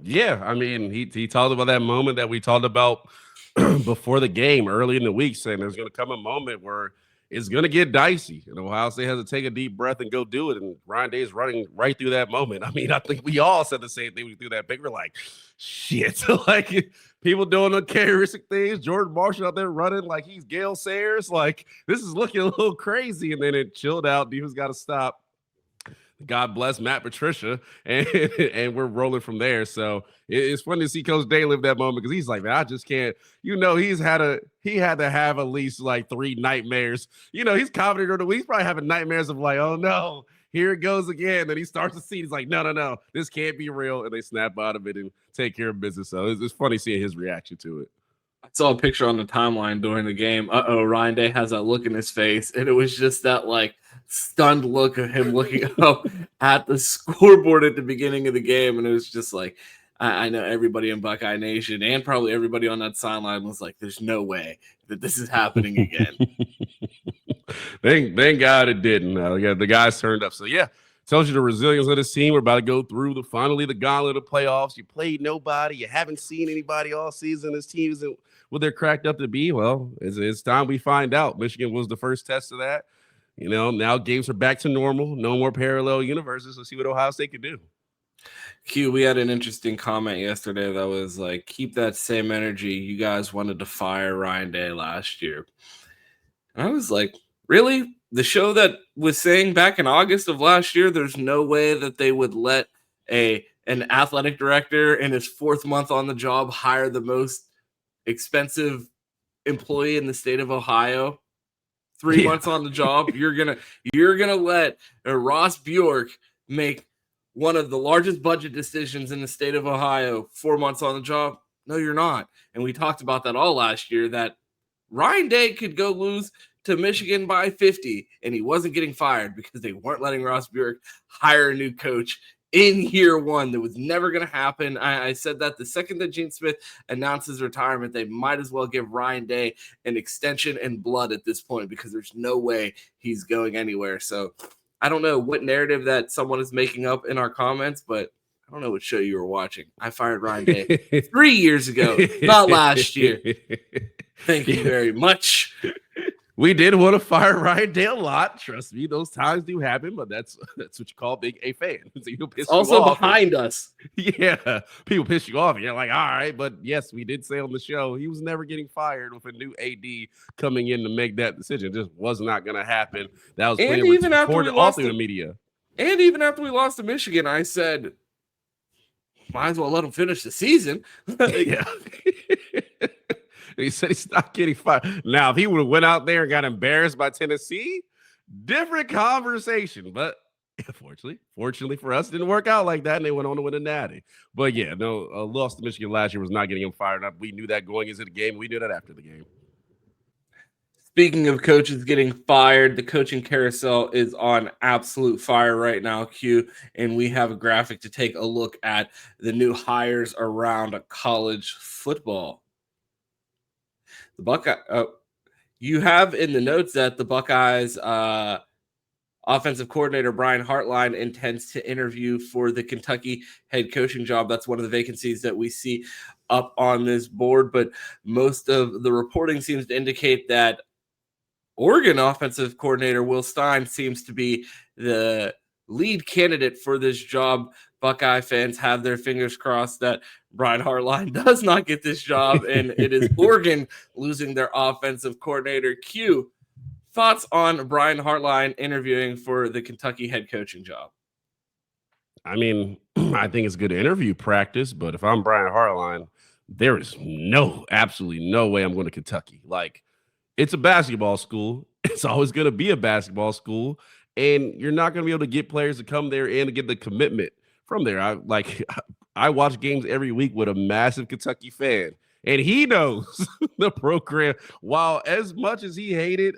Speaker 3: Yeah, I mean, he talked about that moment that we talked about before the game early in the week, saying there's going to come a moment where it's going to get dicey, and Ohio State has to take a deep breath and go do it. And Ryan Day is running right through that moment. I mean, I think we all said the same thing we threw that pick. We're like, shit, like people doing uncharacteristic things. Jordan Marsh out there running like he's Gale Sayers. Like, this is looking a little crazy. And then it chilled out. Defense got to stop. God bless Matt Patricia, and we're rolling from there. So it's fun to see Coach Day live that moment, because he's like, man, I just can't. He had to have at least like 3 nightmares. He's confident during the week. He's probably having nightmares of like, oh no, here it goes again. Then he starts to see. He's like, no, this can't be real. And they snap out of it and take care of business. So it's funny seeing his reaction to it.
Speaker 2: I saw a picture on the timeline during the game. Ryan Day has that look in his face, and it was just that like stunned look of him looking up at the scoreboard at the beginning of the game, and it was just like, I know everybody in Buckeye Nation and probably everybody on that sideline was like, there's no way that this is happening again.
Speaker 3: Thank God it didn't. The guys turned up. So yeah, tells you the resilience of this team. We're about to go through finally the gauntlet of playoffs. You played nobody. You haven't seen anybody all season. This team isn't what they're cracked up to be. Well, it's time we find out. Michigan was the first test of that. Now games are back to normal. No more parallel universes. Let's see what Ohio State can do.
Speaker 2: Q, we had an interesting comment yesterday that was like, keep that same energy. You guys wanted to fire Ryan Day last year. And I was like, really? The show that was saying back in August of last year, there's no way that they would let an athletic director in his 4th month on the job hire the most expensive employee in the state of Ohio. 3 months on the job. You're gonna let Ross Bjork make one of the largest budget decisions in the state of Ohio 4 months on the job? No, you're not. And we talked about that all last year, that Ryan Day could go lose to Michigan by 50, and he wasn't getting fired because they weren't letting Ross Bjork hire a new coach in year one. That was never going to happen. I said that the second that Gene Smith announced his retirement, they might as well give Ryan Day an extension and blood at this point, because there's no way he's going anywhere. So I don't know what narrative that someone is making up in our comments, but I don't know what show you were watching. I fired Ryan Day 3 years ago, not last year. Thank you very much.
Speaker 3: We did want to fire Ryan Day a lot. Trust me, those times do happen, but that's what you call being a fan. So you'll piss
Speaker 2: also
Speaker 3: you off.
Speaker 2: Behind us.
Speaker 3: Yeah, people piss you off, and you're like, all right. But yes, we did say on the show he was never getting fired with a new AD coming in to make that decision. It just was not going to happen. That was
Speaker 2: And even after we
Speaker 3: all
Speaker 2: lost
Speaker 3: through the media.
Speaker 2: And even after we lost to Michigan, I said, might as well let him finish the season.
Speaker 3: Yeah. He said he's not getting fired. Now, if he would have went out there and got embarrassed by Tennessee, different conversation. But fortunately for us, it didn't work out like that, and they went on to win a natty. But yeah, no, loss to Michigan last year was not getting him fired. We knew that going into the game. We knew that after the game.
Speaker 2: Speaking of coaches getting fired, the coaching carousel is on absolute fire right now, Q, and we have a graphic to take a look at the new hires around college football. The Buckeye, you have in the notes that the Buckeyes offensive coordinator Brian Hartline intends to interview for the Kentucky head coaching job. That's one of the vacancies that we see up on this board, but most of the reporting seems to indicate that Oregon offensive coordinator Will Stein seems to be the lead candidate for this job. Buckeye fans have their fingers crossed that Brian Hartline does not get this job, and it is Oregon losing their offensive coordinator. Q, thoughts on Brian Hartline interviewing for the Kentucky head coaching job?
Speaker 3: I mean, I think it's good interview practice, but if I'm Brian Hartline, there is absolutely no way I'm going to Kentucky. Like, it's a basketball school. It's always going to be a basketball school, and you're not going to be able to get players to come there and to get the commitment from there. I watch games every week with a massive Kentucky fan, and he knows the program. While as much as he hated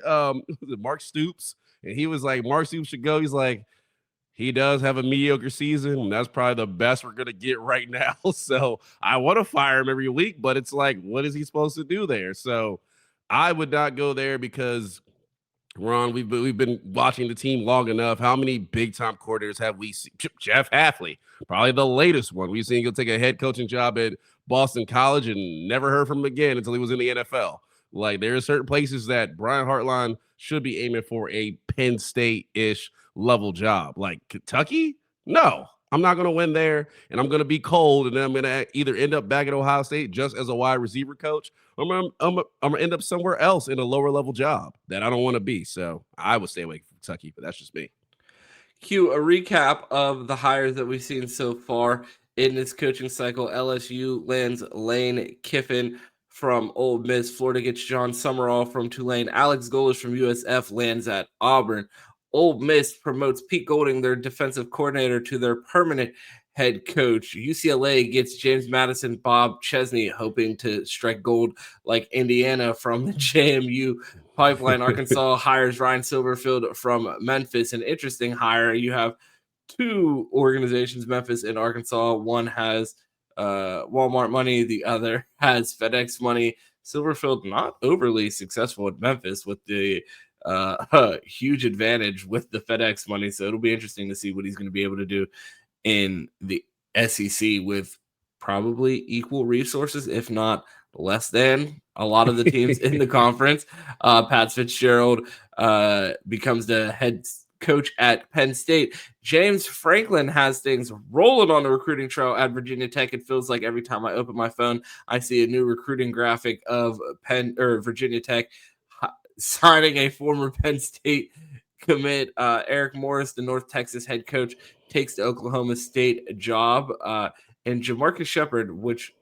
Speaker 3: Mark Stoops, and he was like, Mark Stoops should go, he's like, he does have a mediocre season, and that's probably the best we're going to get right now. So I want to fire him every week, but it's like, what is he supposed to do there? So I would not go there because, Ron, we've been watching the team long enough. How many big-time coordinators have we seen? Jeff Hafley, probably the latest one. We've seen him take a head coaching job at Boston College and never heard from him again until he was in the NFL. Like, there are certain places that Brian Hartline should be aiming for a Penn State-ish level job. Like Kentucky? No. I'm not going to win there, and I'm going to be cold, and then I'm going to either end up back at Ohio State just as a wide receiver coach, or I'm going to end up somewhere else in a lower-level job that I don't want to be. So I would stay away from Kentucky, but that's just me.
Speaker 2: Q, a recap of the hires that we've seen so far in this coaching cycle. LSU lands Lane Kiffin from Ole Miss. Florida gets John Summerall from Tulane. Alex Golesh from USF lands at Auburn. Ole Miss promotes Pete Golding, their defensive coordinator, to their permanent head coach. UCLA gets James Madison, Bob Chesney, hoping to strike gold like Indiana from the JMU pipeline. Arkansas hires Ryan Silverfield from Memphis. An interesting hire. You have two organizations, Memphis and Arkansas. One has Walmart money. The other has FedEx money. Silverfield not overly successful at Memphis with the huge advantage with the FedEx money. So it'll be interesting to see what he's going to be able to do in the SEC with probably equal resources, if not less than a lot of the teams in the conference. Pat Fitzgerald becomes the head coach at Penn State. James Franklin has things rolling on the recruiting trail at Virginia Tech. It feels like every time I open my phone, I see a new recruiting graphic of Virginia Tech signing a former Penn State commit. Eric Morris, the North Texas head coach, takes the Oklahoma State job. And Jamarcus Shepard, which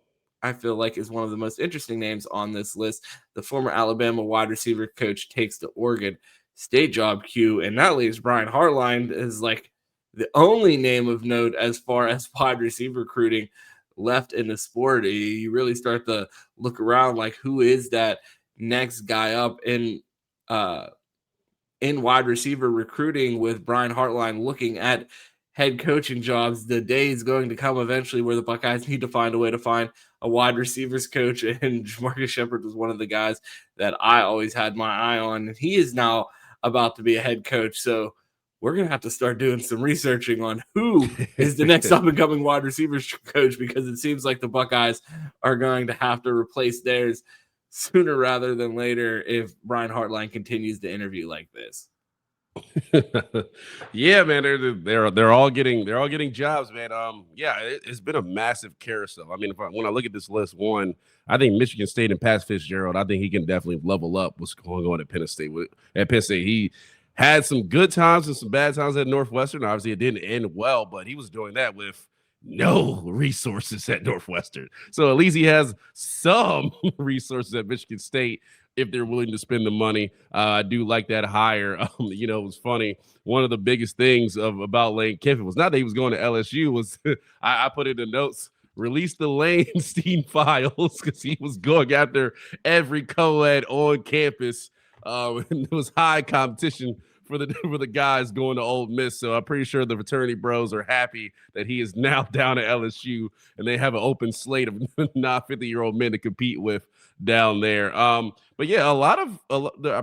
Speaker 2: I feel like is one of the most interesting names on this list, the former Alabama wide receiver coach, takes the Oregon State job. Q, and that leaves Brian Hartline as like the only name of note as far as wide receiver recruiting left in the sport. You really start to look around like, who is that next guy up in wide receiver recruiting, with Brian Hartline looking at head coaching jobs, the day is going to come eventually where the Buckeyes need to find a way to find a wide receivers coach. And Marcus Shepard was one of the guys that I always had my eye on. And he is now about to be a head coach. So we're going to have to start doing some researching on who is the next up-and-coming wide receivers coach, because it seems like the Buckeyes are going to have to replace theirs sooner rather than later if Brian Hartline continues to interview like this.
Speaker 3: Yeah, man, they're all getting jobs, man. It's been a massive carousel. I mean, when I look at this list, one, I think Michigan State and Pat Fitzgerald, I think he can definitely level up what's going on at Penn State. At Penn State, he had some good times and some bad times at Northwestern. Obviously, it didn't end well, but he was doing that with no resources at Northwestern. So at least he has some resources at Michigan State if they're willing to spend the money. I do like that hire. It was funny. One of the biggest things about Lane Kiffin was not that he was going to LSU, was I put in the notes, release the Lane-Stein files, because he was going after every co-ed on campus. And there was high competition for the guys going to Ole Miss. So I'm pretty sure the fraternity bros are happy that he is now down at LSU and they have an open slate of not 50-year-old men to compete with down there. But yeah,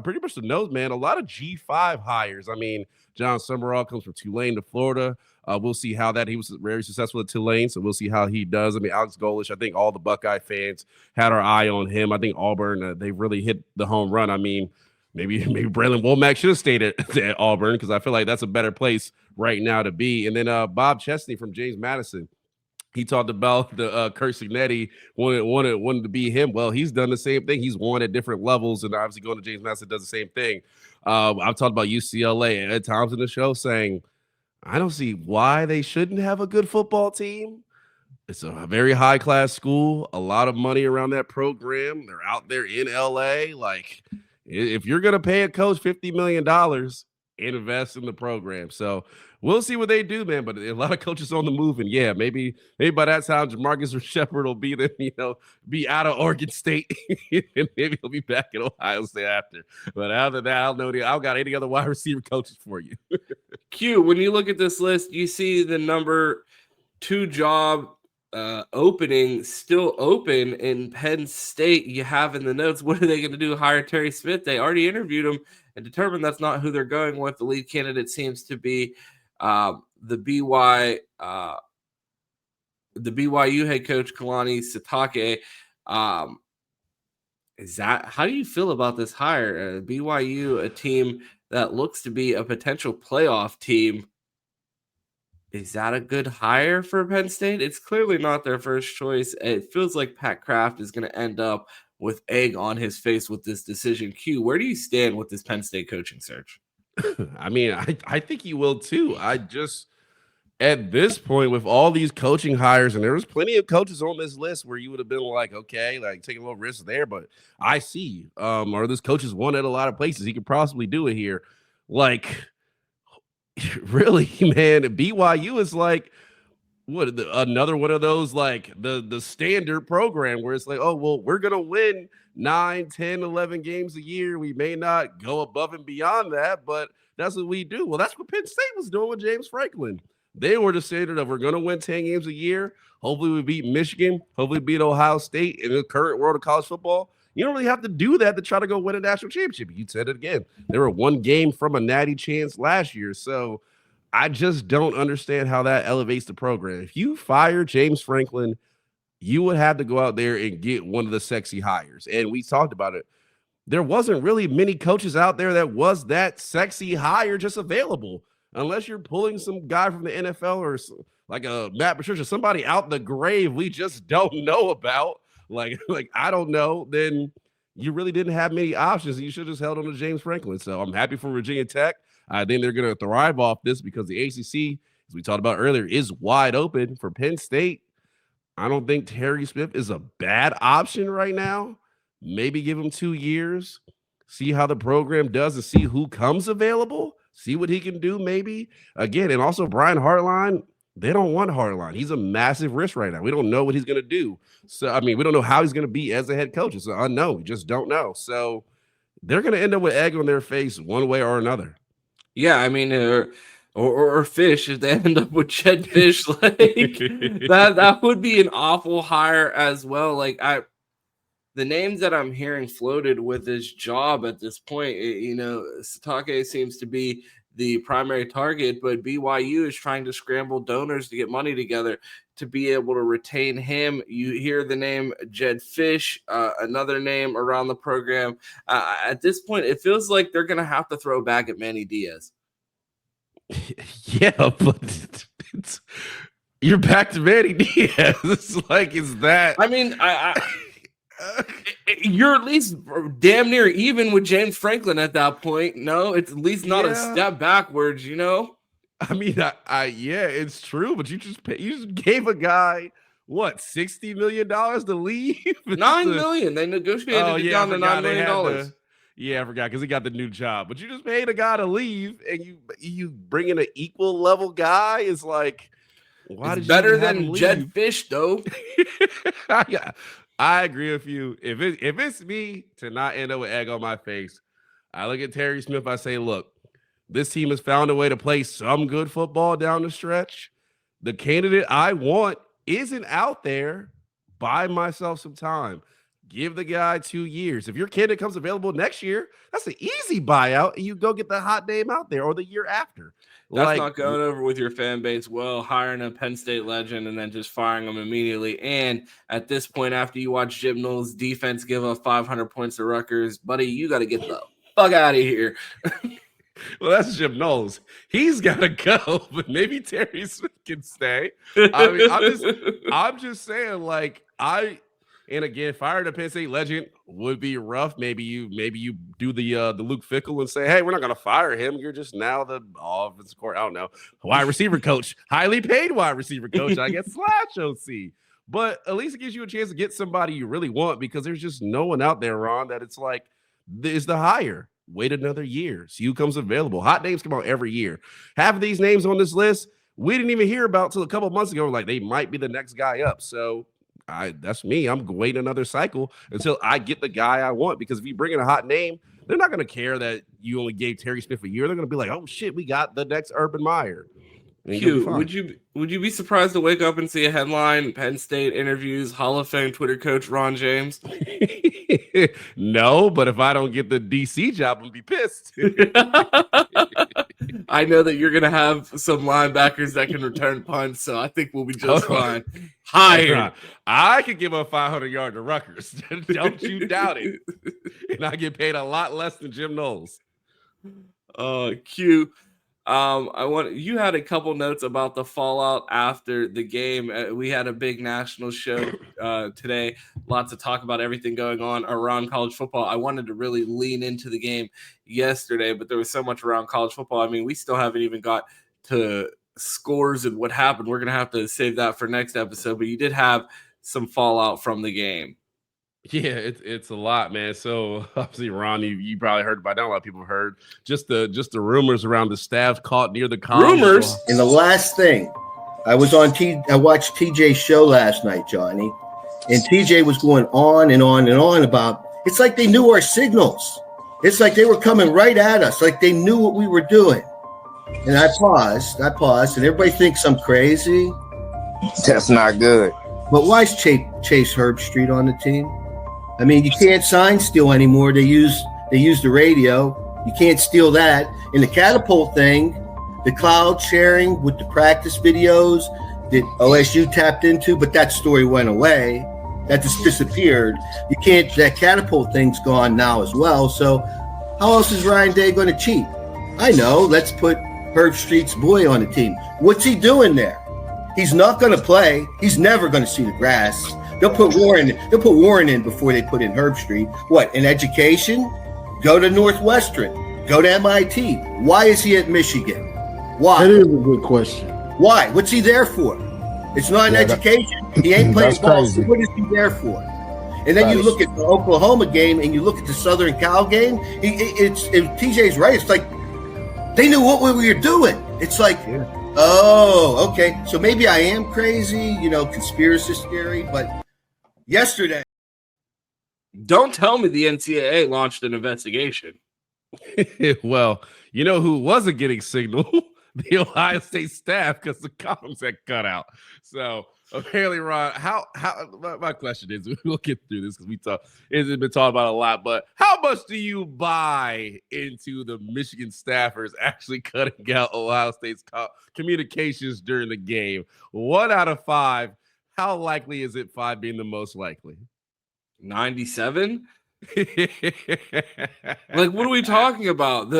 Speaker 3: pretty much the nose, man, a lot of G5 hires. I mean, John Summerall comes from Tulane to Florida. We'll see how he was very successful at Tulane, so we'll see how he does. I mean, Alex Golesh, I think all the Buckeye fans had our eye on him. I think Auburn, they really hit the home run. I mean, maybe Braylon Womack should have stayed at Auburn, because I feel like that's a better place right now to be. And then Bob Chesney from James Madison, he talked about the Kurt Signetti wanted to be him. Well, he's done the same thing. He's won at different levels, and obviously going to James Madison does the same thing. I've talked about UCLA at times in the show saying, I don't see why they shouldn't have a good football team. It's a very high-class school, a lot of money around that program. They're out there in LA. Like, if you're going to pay a coach $50 million, invest in the program. So we'll see what they do, man. But a lot of coaches on the move, and yeah, maybe by that time, Jamarcus Shepard will be be out of Oregon State, and maybe he'll be back in Ohio State after. But other than that, I don't got any other wide receiver coaches for you.
Speaker 2: Q, when you look at this list, you see the number 2 job opening still open in Penn State. You have in the notes, what are they going to do? Hire Terry Smith? They already interviewed him and determined that's not who they're going with. The lead candidate seems to be the BYU head coach Kalani Sitake. How do you feel about this hire? BYU, a team that looks to be a potential playoff team. Is that a good hire for Penn State? It's clearly not their first choice. It feels like Pat Kraft is going to end up with egg on his face with this decision. Q, where do you stand with this Penn State coaching search?
Speaker 3: I mean, I think you will too. At this point, with all these coaching hires, and there was plenty of coaches on this list where you would have been like, okay, like taking a little risk there, but I see, or this coach has won at a lot of places. He could possibly do it here. Like, really, man, BYU is like, another one of those, like the standard program where it's like, oh, well, we're going to win 9, 10, 11 games a year. We may not go above and beyond that, but that's what we do. Well, that's what Penn State was doing with James Franklin. They were the standard of, we're going to win 10 games a year. Hopefully we beat Michigan. Hopefully beat Ohio State. In the current world of college football, you don't really have to do that to try to go win a national championship. You said it again. They were one game from a natty chance last year. So I just don't understand how that elevates the program. If you fire James Franklin, you would have to go out there and get one of the sexy hires. And we talked about it. There wasn't really many coaches out there that was that sexy hire just available. Unless you're pulling some guy from the NFL or like a Matt Patricia, somebody out the grave we just don't know about. Like I don't know, then you really didn't have many options. You should have just held on to James Franklin. So I'm happy for Virginia Tech. I think they're going to thrive off this because the ACC, as we talked about earlier, is wide open for Penn State. I don't think Terry Smith is a bad option right now. Maybe give him 2 years, see how the program does and see who comes available. See what he can do, maybe. Again, and also Brian Hartline, they don't want Hartline. He's a massive risk right now. We don't know what he's going to do. So, I mean, we don't know how he's going to be as a head coach. It's an unknown. We just don't know. So they're going to end up with egg on their face one way or another.
Speaker 2: Yeah, I mean, or Fish, if they end up with Jed Fish, like that would be an awful hire as well. Like the names that I'm hearing floated with his job at this point, Satake seems to be the primary target, but BYU is trying to scramble donors to get money together to be able to retain him. You hear the name Jed Fish, another name around the program. At this point, it feels like they're going to have to throw back at Manny Diaz.
Speaker 3: Yeah, but you're back to Manny Diaz. It's like, is that?
Speaker 2: I mean, you're at least damn near even with James Franklin at that point. No, it's at least not a step backwards,
Speaker 3: I mean, yeah, it's true, but you just gave a guy what, $60 million to leave?
Speaker 2: $9 million. They negotiated it down to $9 million.
Speaker 3: Yeah, I forgot because he got the new job. But you just paid a guy to leave, and you bring in an equal level guy. Is like, why
Speaker 2: it's
Speaker 3: did
Speaker 2: better
Speaker 3: you
Speaker 2: than Jed Fish, though.
Speaker 3: Yeah, I agree with you. If it's me to not end up with egg on my face, I look at Terry Smith. I say, look, this team has found a way to play some good football down the stretch. The candidate I want isn't out there. Buy myself some time. Give the guy 2 years. If your candidate comes available next year, that's an easy buyout, and you go get the hot name out there or the year after.
Speaker 2: That's not going over with your fan base well, hiring a Penn State legend and then just firing him immediately. And at this point, after you watch Jim Knowles' defense give up 500 points to Rutgers, buddy, you got to get the fuck out of here.
Speaker 3: Well, that's Jim Knowles. He's got to go, but maybe Terry Smith can stay. I mean, I'm just saying, like, and again, firing a Penn State legend would be rough. Maybe you do the Luke Fickell and say, hey, we're not going to fire him. You're just now the offensive court. I don't know. Wide receiver coach, highly paid wide receiver coach, I guess, / OC. But at least it gives you a chance to get somebody you really want, because there's just no one out there, Ron, that it's like, is the hire. Wait another year. See who comes available. Hot names come out every year. Half of these names on this list, we didn't even hear about till a couple months ago. Like, they might be the next guy up. So that's me. I'm waiting another cycle until I get the guy I want, because if you bring in a hot name, they're not going to care that you only gave Terry Smith a year. They're going to be like, oh shit, we got the next Urban Meyer.
Speaker 2: Q, would you be surprised to wake up and see a headline, Penn State interviews Hall of Fame Twitter coach Ron James?
Speaker 3: No, but if I don't get the DC job, I'll be pissed.
Speaker 2: I know that you're going to have some linebackers that can return punts, so I think we'll be just fine. Hired.
Speaker 3: I could give up 500 yards to Rutgers. Don't you doubt it. And I get paid a lot less than Jim Knowles.
Speaker 2: Q. You had a couple notes about the fallout after the game. We had a big national show today. Lots of talk about everything going on around college football. I wanted to really lean into the game yesterday, but there was so much around college football. I mean, we still haven't even got to scores and what happened. We're going to have to save that for next episode, but you did have some fallout from the game.
Speaker 3: Yeah, it's a lot, man. So obviously, Ron, you probably heard by now. A lot of people have heard just the rumors around the staff caught near the college.
Speaker 2: Rumors.
Speaker 10: And the last thing, I watched TJ's show last night, Johnny, and TJ was going on and on and on about. It's like they knew our signals. It's like they were coming right at us, like they knew what we were doing. And I paused, and everybody thinks I'm crazy.
Speaker 11: That's not good.
Speaker 10: But why is Chase Herbstreit on the team? I mean, you can't sign steal anymore. They use the radio. You can't steal that. And the catapult thing, the cloud sharing with the practice videos that OSU tapped into, but that story went away. That just disappeared. You can't. That catapult thing's gone now as well. So how else is Ryan Day going to cheat? I know. Let's put Herbstreit's boy on the team. What's he doing there? He's not going to play. He's never going to see the grass. They'll put Warren in before they put in Herbstreit. What, in education? Go to Northwestern. Go to MIT. Why is he at Michigan? Why?
Speaker 12: That is a good question.
Speaker 10: Why? What's he there for? It's not an education. He ain't playing ball. So what is he there for? And then you look at the Oklahoma game and you look at the Southern Cal game. TJ's right. It's like they knew what we were doing. It's like, oh, okay. So maybe I am crazy, conspiracy theory, but yesterday.
Speaker 2: Don't tell me the NCAA launched an investigation.
Speaker 3: Well, you know who wasn't getting signal? the Ohio State staff because the columns had cut out. So apparently, Ron, how my question is, we'll get through this because it's been talked about a lot, but how much do you buy into the Michigan staffers actually cutting out Ohio State's communications during the game? 1 out of 5. How likely is it 5 being the most likely?
Speaker 2: 97? Like, what are we talking about?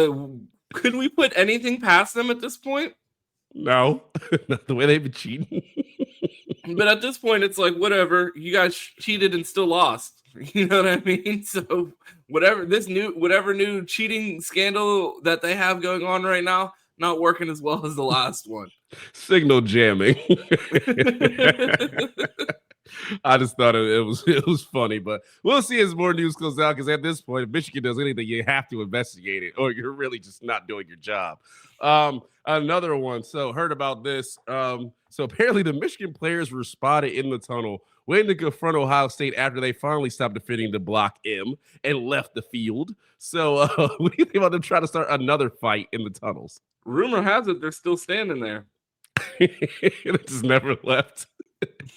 Speaker 2: Couldn't we put anything past them at this point?
Speaker 3: No, not the way they've been cheating.
Speaker 2: But at this point, it's like, whatever. You guys cheated and still lost. You know what I mean? So whatever new cheating scandal that they have going on right now, not working as well as the last one.
Speaker 3: Signal jamming. I just thought it was funny, but we'll see as more news comes out, because at this point, if Michigan does anything, you have to investigate it, or you're really just not doing your job. Another one. So heard about this. So apparently the Michigan players were spotted in the tunnel waiting to confront Ohio State after they finally stopped defending the Block M and left the field. So what do you think about them trying to start another fight in the tunnels?
Speaker 2: Rumor has it they're still standing there.
Speaker 3: They just never left.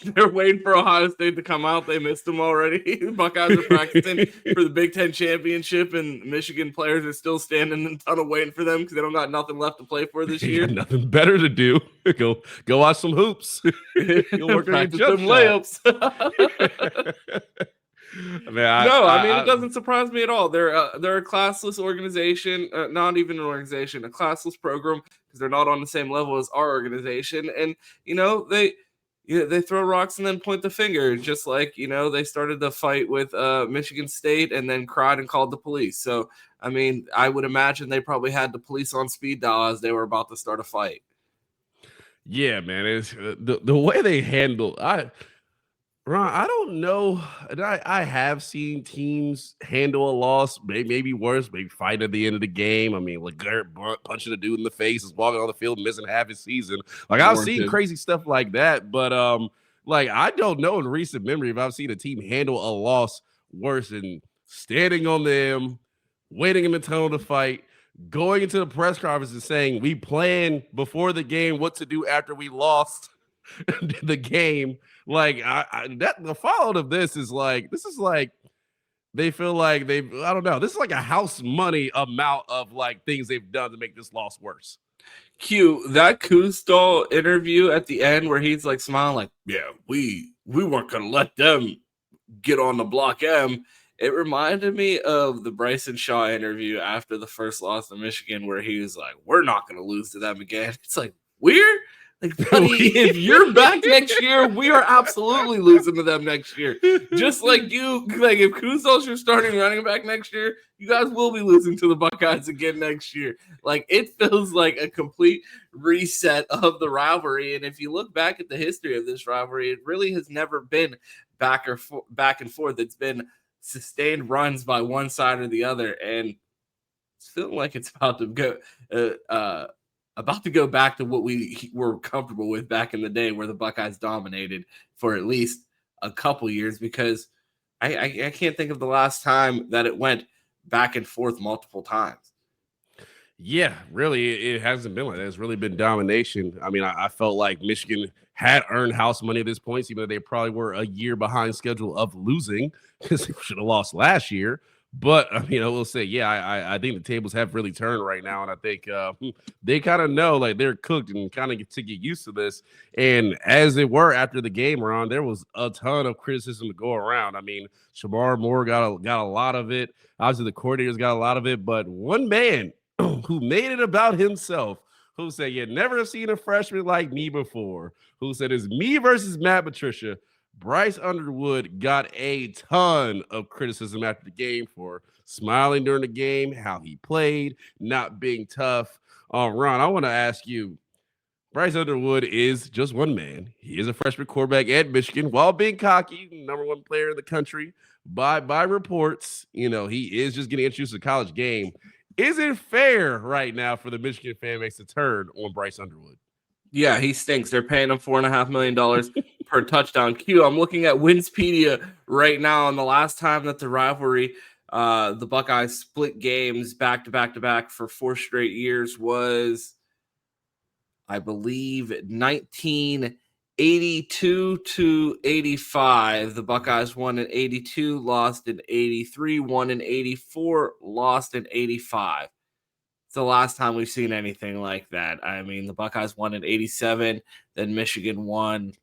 Speaker 2: They're waiting for Ohio State to come out. They missed them already. Buckeyes are practicing for the Big Ten championship, and Michigan players are still standing in the tunnel waiting for them because they don't got nothing left to play for this year.
Speaker 3: Nothing better to do. Go watch some hoops. You'll work on your jump
Speaker 2: layups.
Speaker 3: I mean,
Speaker 2: it doesn't surprise me at all. They're a classless organization, not even an organization, a classless program, because they're not on the same level as our organization. And they throw rocks and then point the finger, just like, they started the fight with Michigan State and then cried and called the police. So, I mean, I would imagine they probably had the police on speed dial as they were about to start a fight.
Speaker 3: Yeah, man. It's the way they handle Ron, I don't know. And I have seen teams handle a loss, maybe worse, maybe fight at the end of the game. I mean, like Garrett Blunt punching a dude in the face, is walking on the field, missing half his season. Like, I've seen crazy stuff like that, but I don't know in recent memory if I've seen a team handle a loss worse than standing on them, waiting in the tunnel to fight, going into the press conference and saying, we planned before the game what to do after we lost the game. Like, the fallout of this is like they feel like I don't know. This is like a house money amount of like things they've done to make this loss worse.
Speaker 2: Q, that Coostal interview at the end where he's like smiling, like, yeah, we weren't gonna let them get on the Block M. It reminded me of the Bryson Shaw interview after the first loss to Michigan, where he was like, we're not gonna lose to them again. It's like, we're like, buddy, if you're back next year, we are absolutely losing to them next year. Just like you, like if Coostal's your starting running back next year, you guys will be losing to the Buckeyes again next year. Like, it feels like a complete reset of the rivalry. And if you look back at the history of this rivalry, it really has never been back and forth. It's been sustained runs by one side or the other, and it's feeling like it's about to go back to what we were comfortable with back in the day, where the Buckeyes dominated for at least a couple years, because I can't think of the last time that it went back and forth multiple times.
Speaker 3: Yeah, really, it hasn't been like that. It's really been domination. I mean, I felt like Michigan had earned house money at this point, even though they probably were a year behind schedule of losing, because they should have lost last year. But, I mean, I will say, yeah, I think the tables have really turned right now, and I think they kind of know, like, they're cooked and kind of to get used to this. And as it were after the game, Ron, there was a ton of criticism to go around. I mean, Shamar Moore got a lot of it. Obviously, the coordinators got a lot of it. But one man who made it about himself, who said, you never seen a freshman like me before, who said, it's me versus Matt Patricia. Bryce Underwood got a ton of criticism after the game for smiling during the game, how he played, not being tough. Ron, I want to ask you, Bryce Underwood is just one man. He is a freshman quarterback at Michigan, while being cocky, number one player in the country. By reports, he is just getting introduced to the college game. Is it fair right now for the Michigan fan base to turn on Bryce Underwood?
Speaker 2: Yeah, he stinks. They're paying him $4.5 million per touchdown. Q, I'm looking at Winspedia right now, and the last time that the rivalry, the Buckeyes split games back to back for 4 straight years was I believe, 1982 to 85. The Buckeyes won in 82, lost in 83, won in 84, lost in 85. It's the last time we've seen anything like that. I mean, the Buckeyes won in 87, then Michigan won.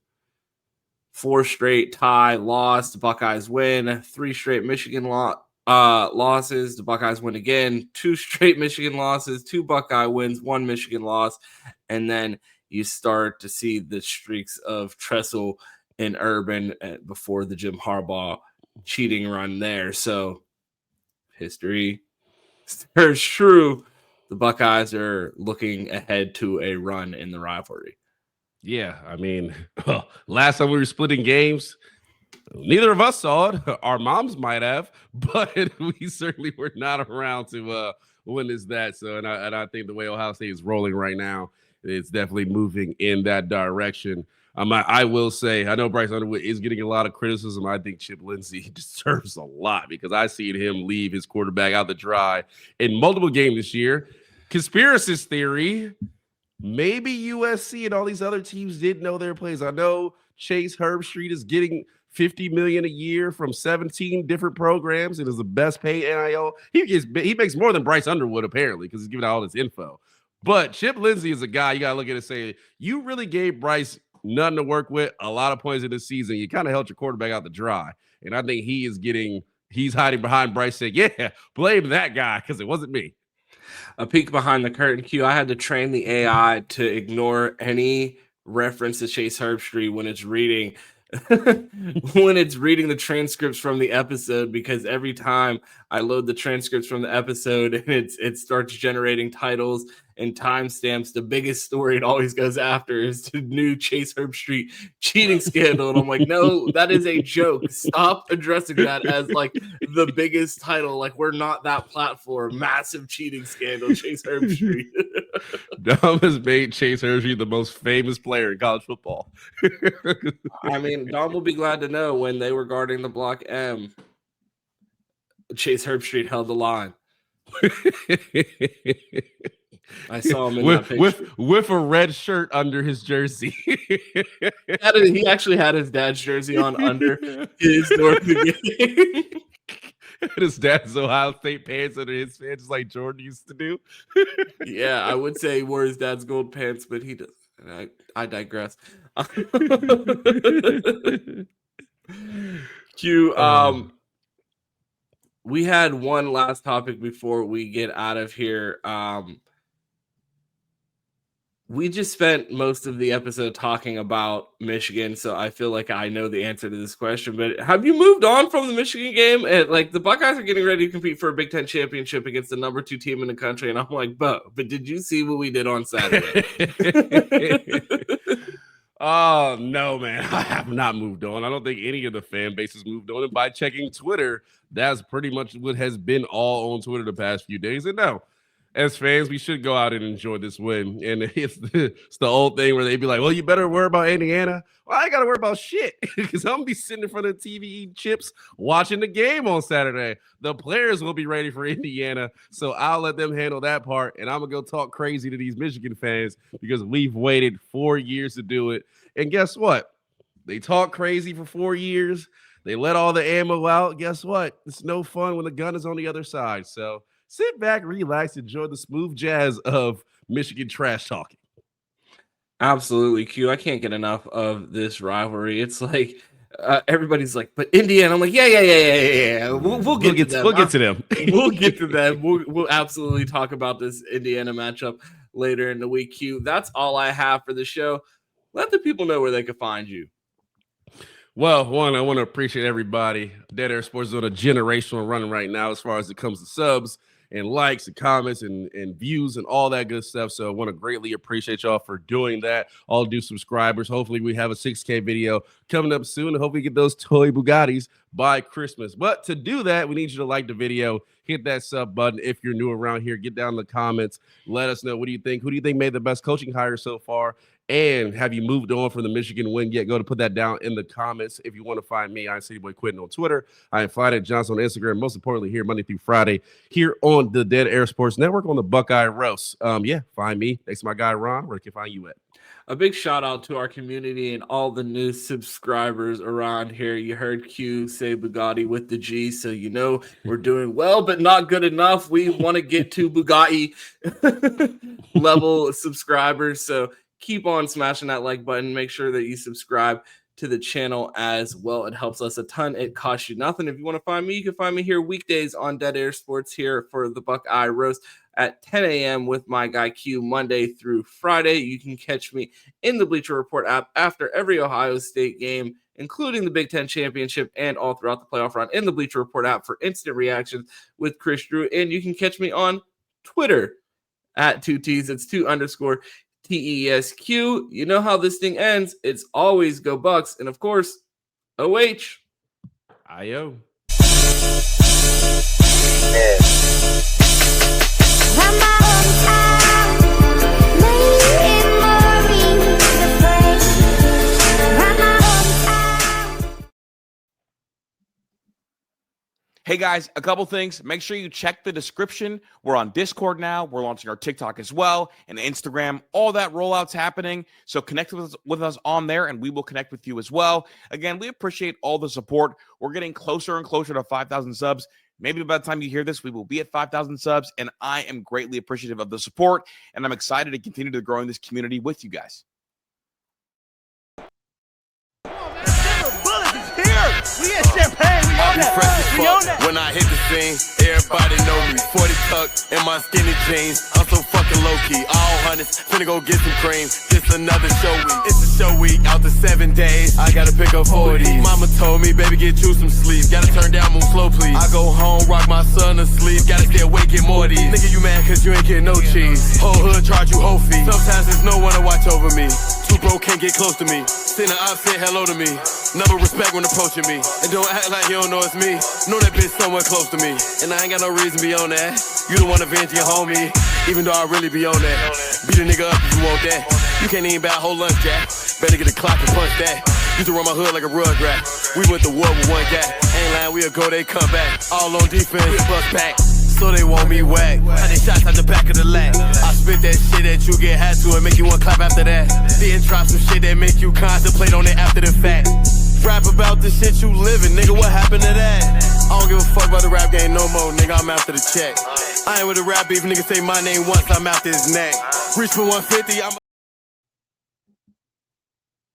Speaker 2: 4 straight tie, lost. The Buckeyes win. 3 straight Michigan losses. The Buckeyes win again. 2 straight Michigan losses. 2 Buckeye wins. 1 Michigan loss. And then you start to see the streaks of Tressel and Urban before the Jim Harbaugh cheating run there. So history is true. The Buckeyes are looking ahead to a run in the rivalry.
Speaker 3: Yeah, I mean, last time we were splitting games, neither of us saw it. Our moms might have, but we certainly were not around to witness that. So, and I think the way Ohio State is rolling right now, it's definitely moving in that direction. I will say, I know Bryce Underwood is getting a lot of criticism. I think Chip Lindsey deserves a lot because I seen him leave his quarterback out to dry in multiple games this year. Conspiracist theory. Maybe USC and all these other teams didn't know their plays. I know Chase Herbstreit is getting $50 million a year from 17 different programs and is the best paid NIL. He makes more than Bryce Underwood apparently because he's giving out all this info. But Chip Lindsey is a guy you got to look at and say, you really gave Bryce nothing to work with a lot of points in the season. You kind of held your quarterback out to dry. And I think he's hiding behind Bryce saying, yeah, blame that guy because it wasn't me.
Speaker 2: A peek behind the curtain, Q. I had to train the AI to ignore any reference to Chase Herbstreit when it's reading the transcripts from the episode, because every time I load the transcripts from the episode and it starts generating titles and timestamps, the biggest story it always goes after is the new Chase Herbstreit cheating scandal. And I'm like, no, that is a joke. Stop addressing that as like the biggest title. Like, we're not that platform. Massive cheating scandal, Chase Herbstreit.
Speaker 3: Dom has made Chase Herbstreit the most famous player in college football.
Speaker 2: I mean, Dom will be glad to know when they were guarding the block M, Chase Herbstreit held the line. I saw him in that picture.
Speaker 3: With a red shirt under his jersey.
Speaker 2: He actually had his dad's jersey on under his door.
Speaker 3: His dad's Ohio State pants under his pants, just like Jordan used to do.
Speaker 2: Yeah, I would say he wore his dad's gold pants, but he does. I digress. Q. We had one last topic before we get out of here. We just spent most of the episode talking about Michigan, so I feel like I know the answer to this question. But have you moved on from the Michigan game? And like, the Buckeyes are getting ready to compete for a Big Ten championship against the number 2 team in the country, and I'm like, but did you see what we did on Saturday?
Speaker 3: Oh, no, man. I have not moved on. I don't think any of the fan base has moved on. And by checking Twitter, that's pretty much what has been all on Twitter the past few days. And no, as fans, we should go out and enjoy this win. And it's the old thing where they'd be like, well, you better worry about Indiana. Well, I ain't got to worry about shit because I'm going to be sitting in front of the TV eating chips watching the game on Saturday. The players will be ready for Indiana, so I'll let them handle that part. And I'm going to go talk crazy to these Michigan fans because we've waited 4 years to do it. And guess what? They talk crazy for 4 years. They let all the ammo out. Guess what? It's no fun when the gun is on the other side. So sit back, relax, enjoy the smooth jazz of Michigan trash talking.
Speaker 2: Absolutely, Q. I can't get enough of this rivalry. It's like everybody's like, but Indiana. I'm like, yeah. We'll get to them.
Speaker 3: We'll get to them.
Speaker 2: We'll get to them. We'll absolutely talk about this Indiana matchup later in the week, Q. That's all I have for the show. Let the people know where they can find you.
Speaker 3: Well, one, I want to appreciate everybody. Dead Air Sports is on a generational run right now as far as it comes to subs and likes and comments and views and all that good stuff. So I want to greatly appreciate y'all for doing that. All due subscribers. Hopefully we have a 6K video coming up soon and hopefully get those toy Bugattis by Christmas. But to do that, we need you to like the video, hit that sub button. If you're new around here, get down in the comments. Let us know, what do you think? Who do you think made the best coaching hire so far? And have you moved on from the Michigan win yet? Go to put that down in the comments. If you want to find me, I'm City Boy Quentin on Twitter. I am Friday Johnson on Instagram. Most importantly, here Monday through Friday here on the Dead Air Sports Network on the Buckeye Roast. Find me. Thanks to my guy Ron. Where can I find you at?
Speaker 2: A big shout out to our community and all the new subscribers around here. You heard Q say Bugatti with the G, so you know we're doing well, but not good enough. We want to get to Bugatti level subscribers, so keep on smashing that like button. Make sure that you subscribe to the channel as well. It helps us a ton. It costs you nothing. If you want to find me, you can find me here weekdays on Dead Air Sports here for the Buckeye Roast at 10 a.m. with my guy Q Monday through Friday. You can catch me in the Bleacher Report app after every Ohio State game, including the Big Ten Championship and all throughout the playoff run in the Bleacher Report app for instant reactions with Chris Drew. And you can catch me on Twitter at 2Ts. It's 2_TESQ. You know how this thing ends. It's always go Bucks. And of course, OH.
Speaker 3: IO.
Speaker 1: Hey guys, a couple things. Make sure you check the description. We're on Discord now. We're launching our TikTok as well and Instagram. All that rollout's happening. So connect with us on there and we will connect with you as well. Again, we appreciate all the support. We're getting closer and closer to 5,000 subs. Maybe by the time you hear this, we will be at 5,000 subs, and I am greatly appreciative of the support, and I'm excited to continue to grow in this community with you guys.
Speaker 12: We in Champagne, we own that. When I hit the scene, everybody know me. 40 tuck in my skinny jeans. I'm so fucking low-key. All hundreds, finna go get some cream. Just another show week. It's a show week, out to 7 days. I gotta pick up 40. Mama told me, baby, get you some sleep. Gotta turn down, move slow, please. I go home, rock my son to sleep. Gotta stay awake, get more these. Nigga, you mad cause you ain't getting no cheese. Whole hood charge you whole fee. Sometimes there's no one to watch over me. Too broke, can't get close to me. Send an op, say hello to me. Never respect when approaching me. And don't act like you don't know it's me. Know that bitch somewhere close to me. And I ain't got no reason to be on that. You the one avenge your homie. Even though I really be on that. Beat a nigga up if you want that. You can't even buy a whole lunch, Jack. Better get a clock and punch that. Used to run my hood like a rugrat. We went to war with one guy. Ain't lying, we'll go, they come back. All on defense, we bust back. So they want me whack. 100 shots out the back of the lat. I spit that shit that you get had to and make you want clap after that. Then drop some shit that make you contemplate on it after the fact. Rap about the shit you living, nigga, what happened to that? I don't give a fuck about the rap game no more, nigga, I'm after the check. I ain't with the rap beef, nigga say my name once, I'm after his neck. Reach for 150, I'm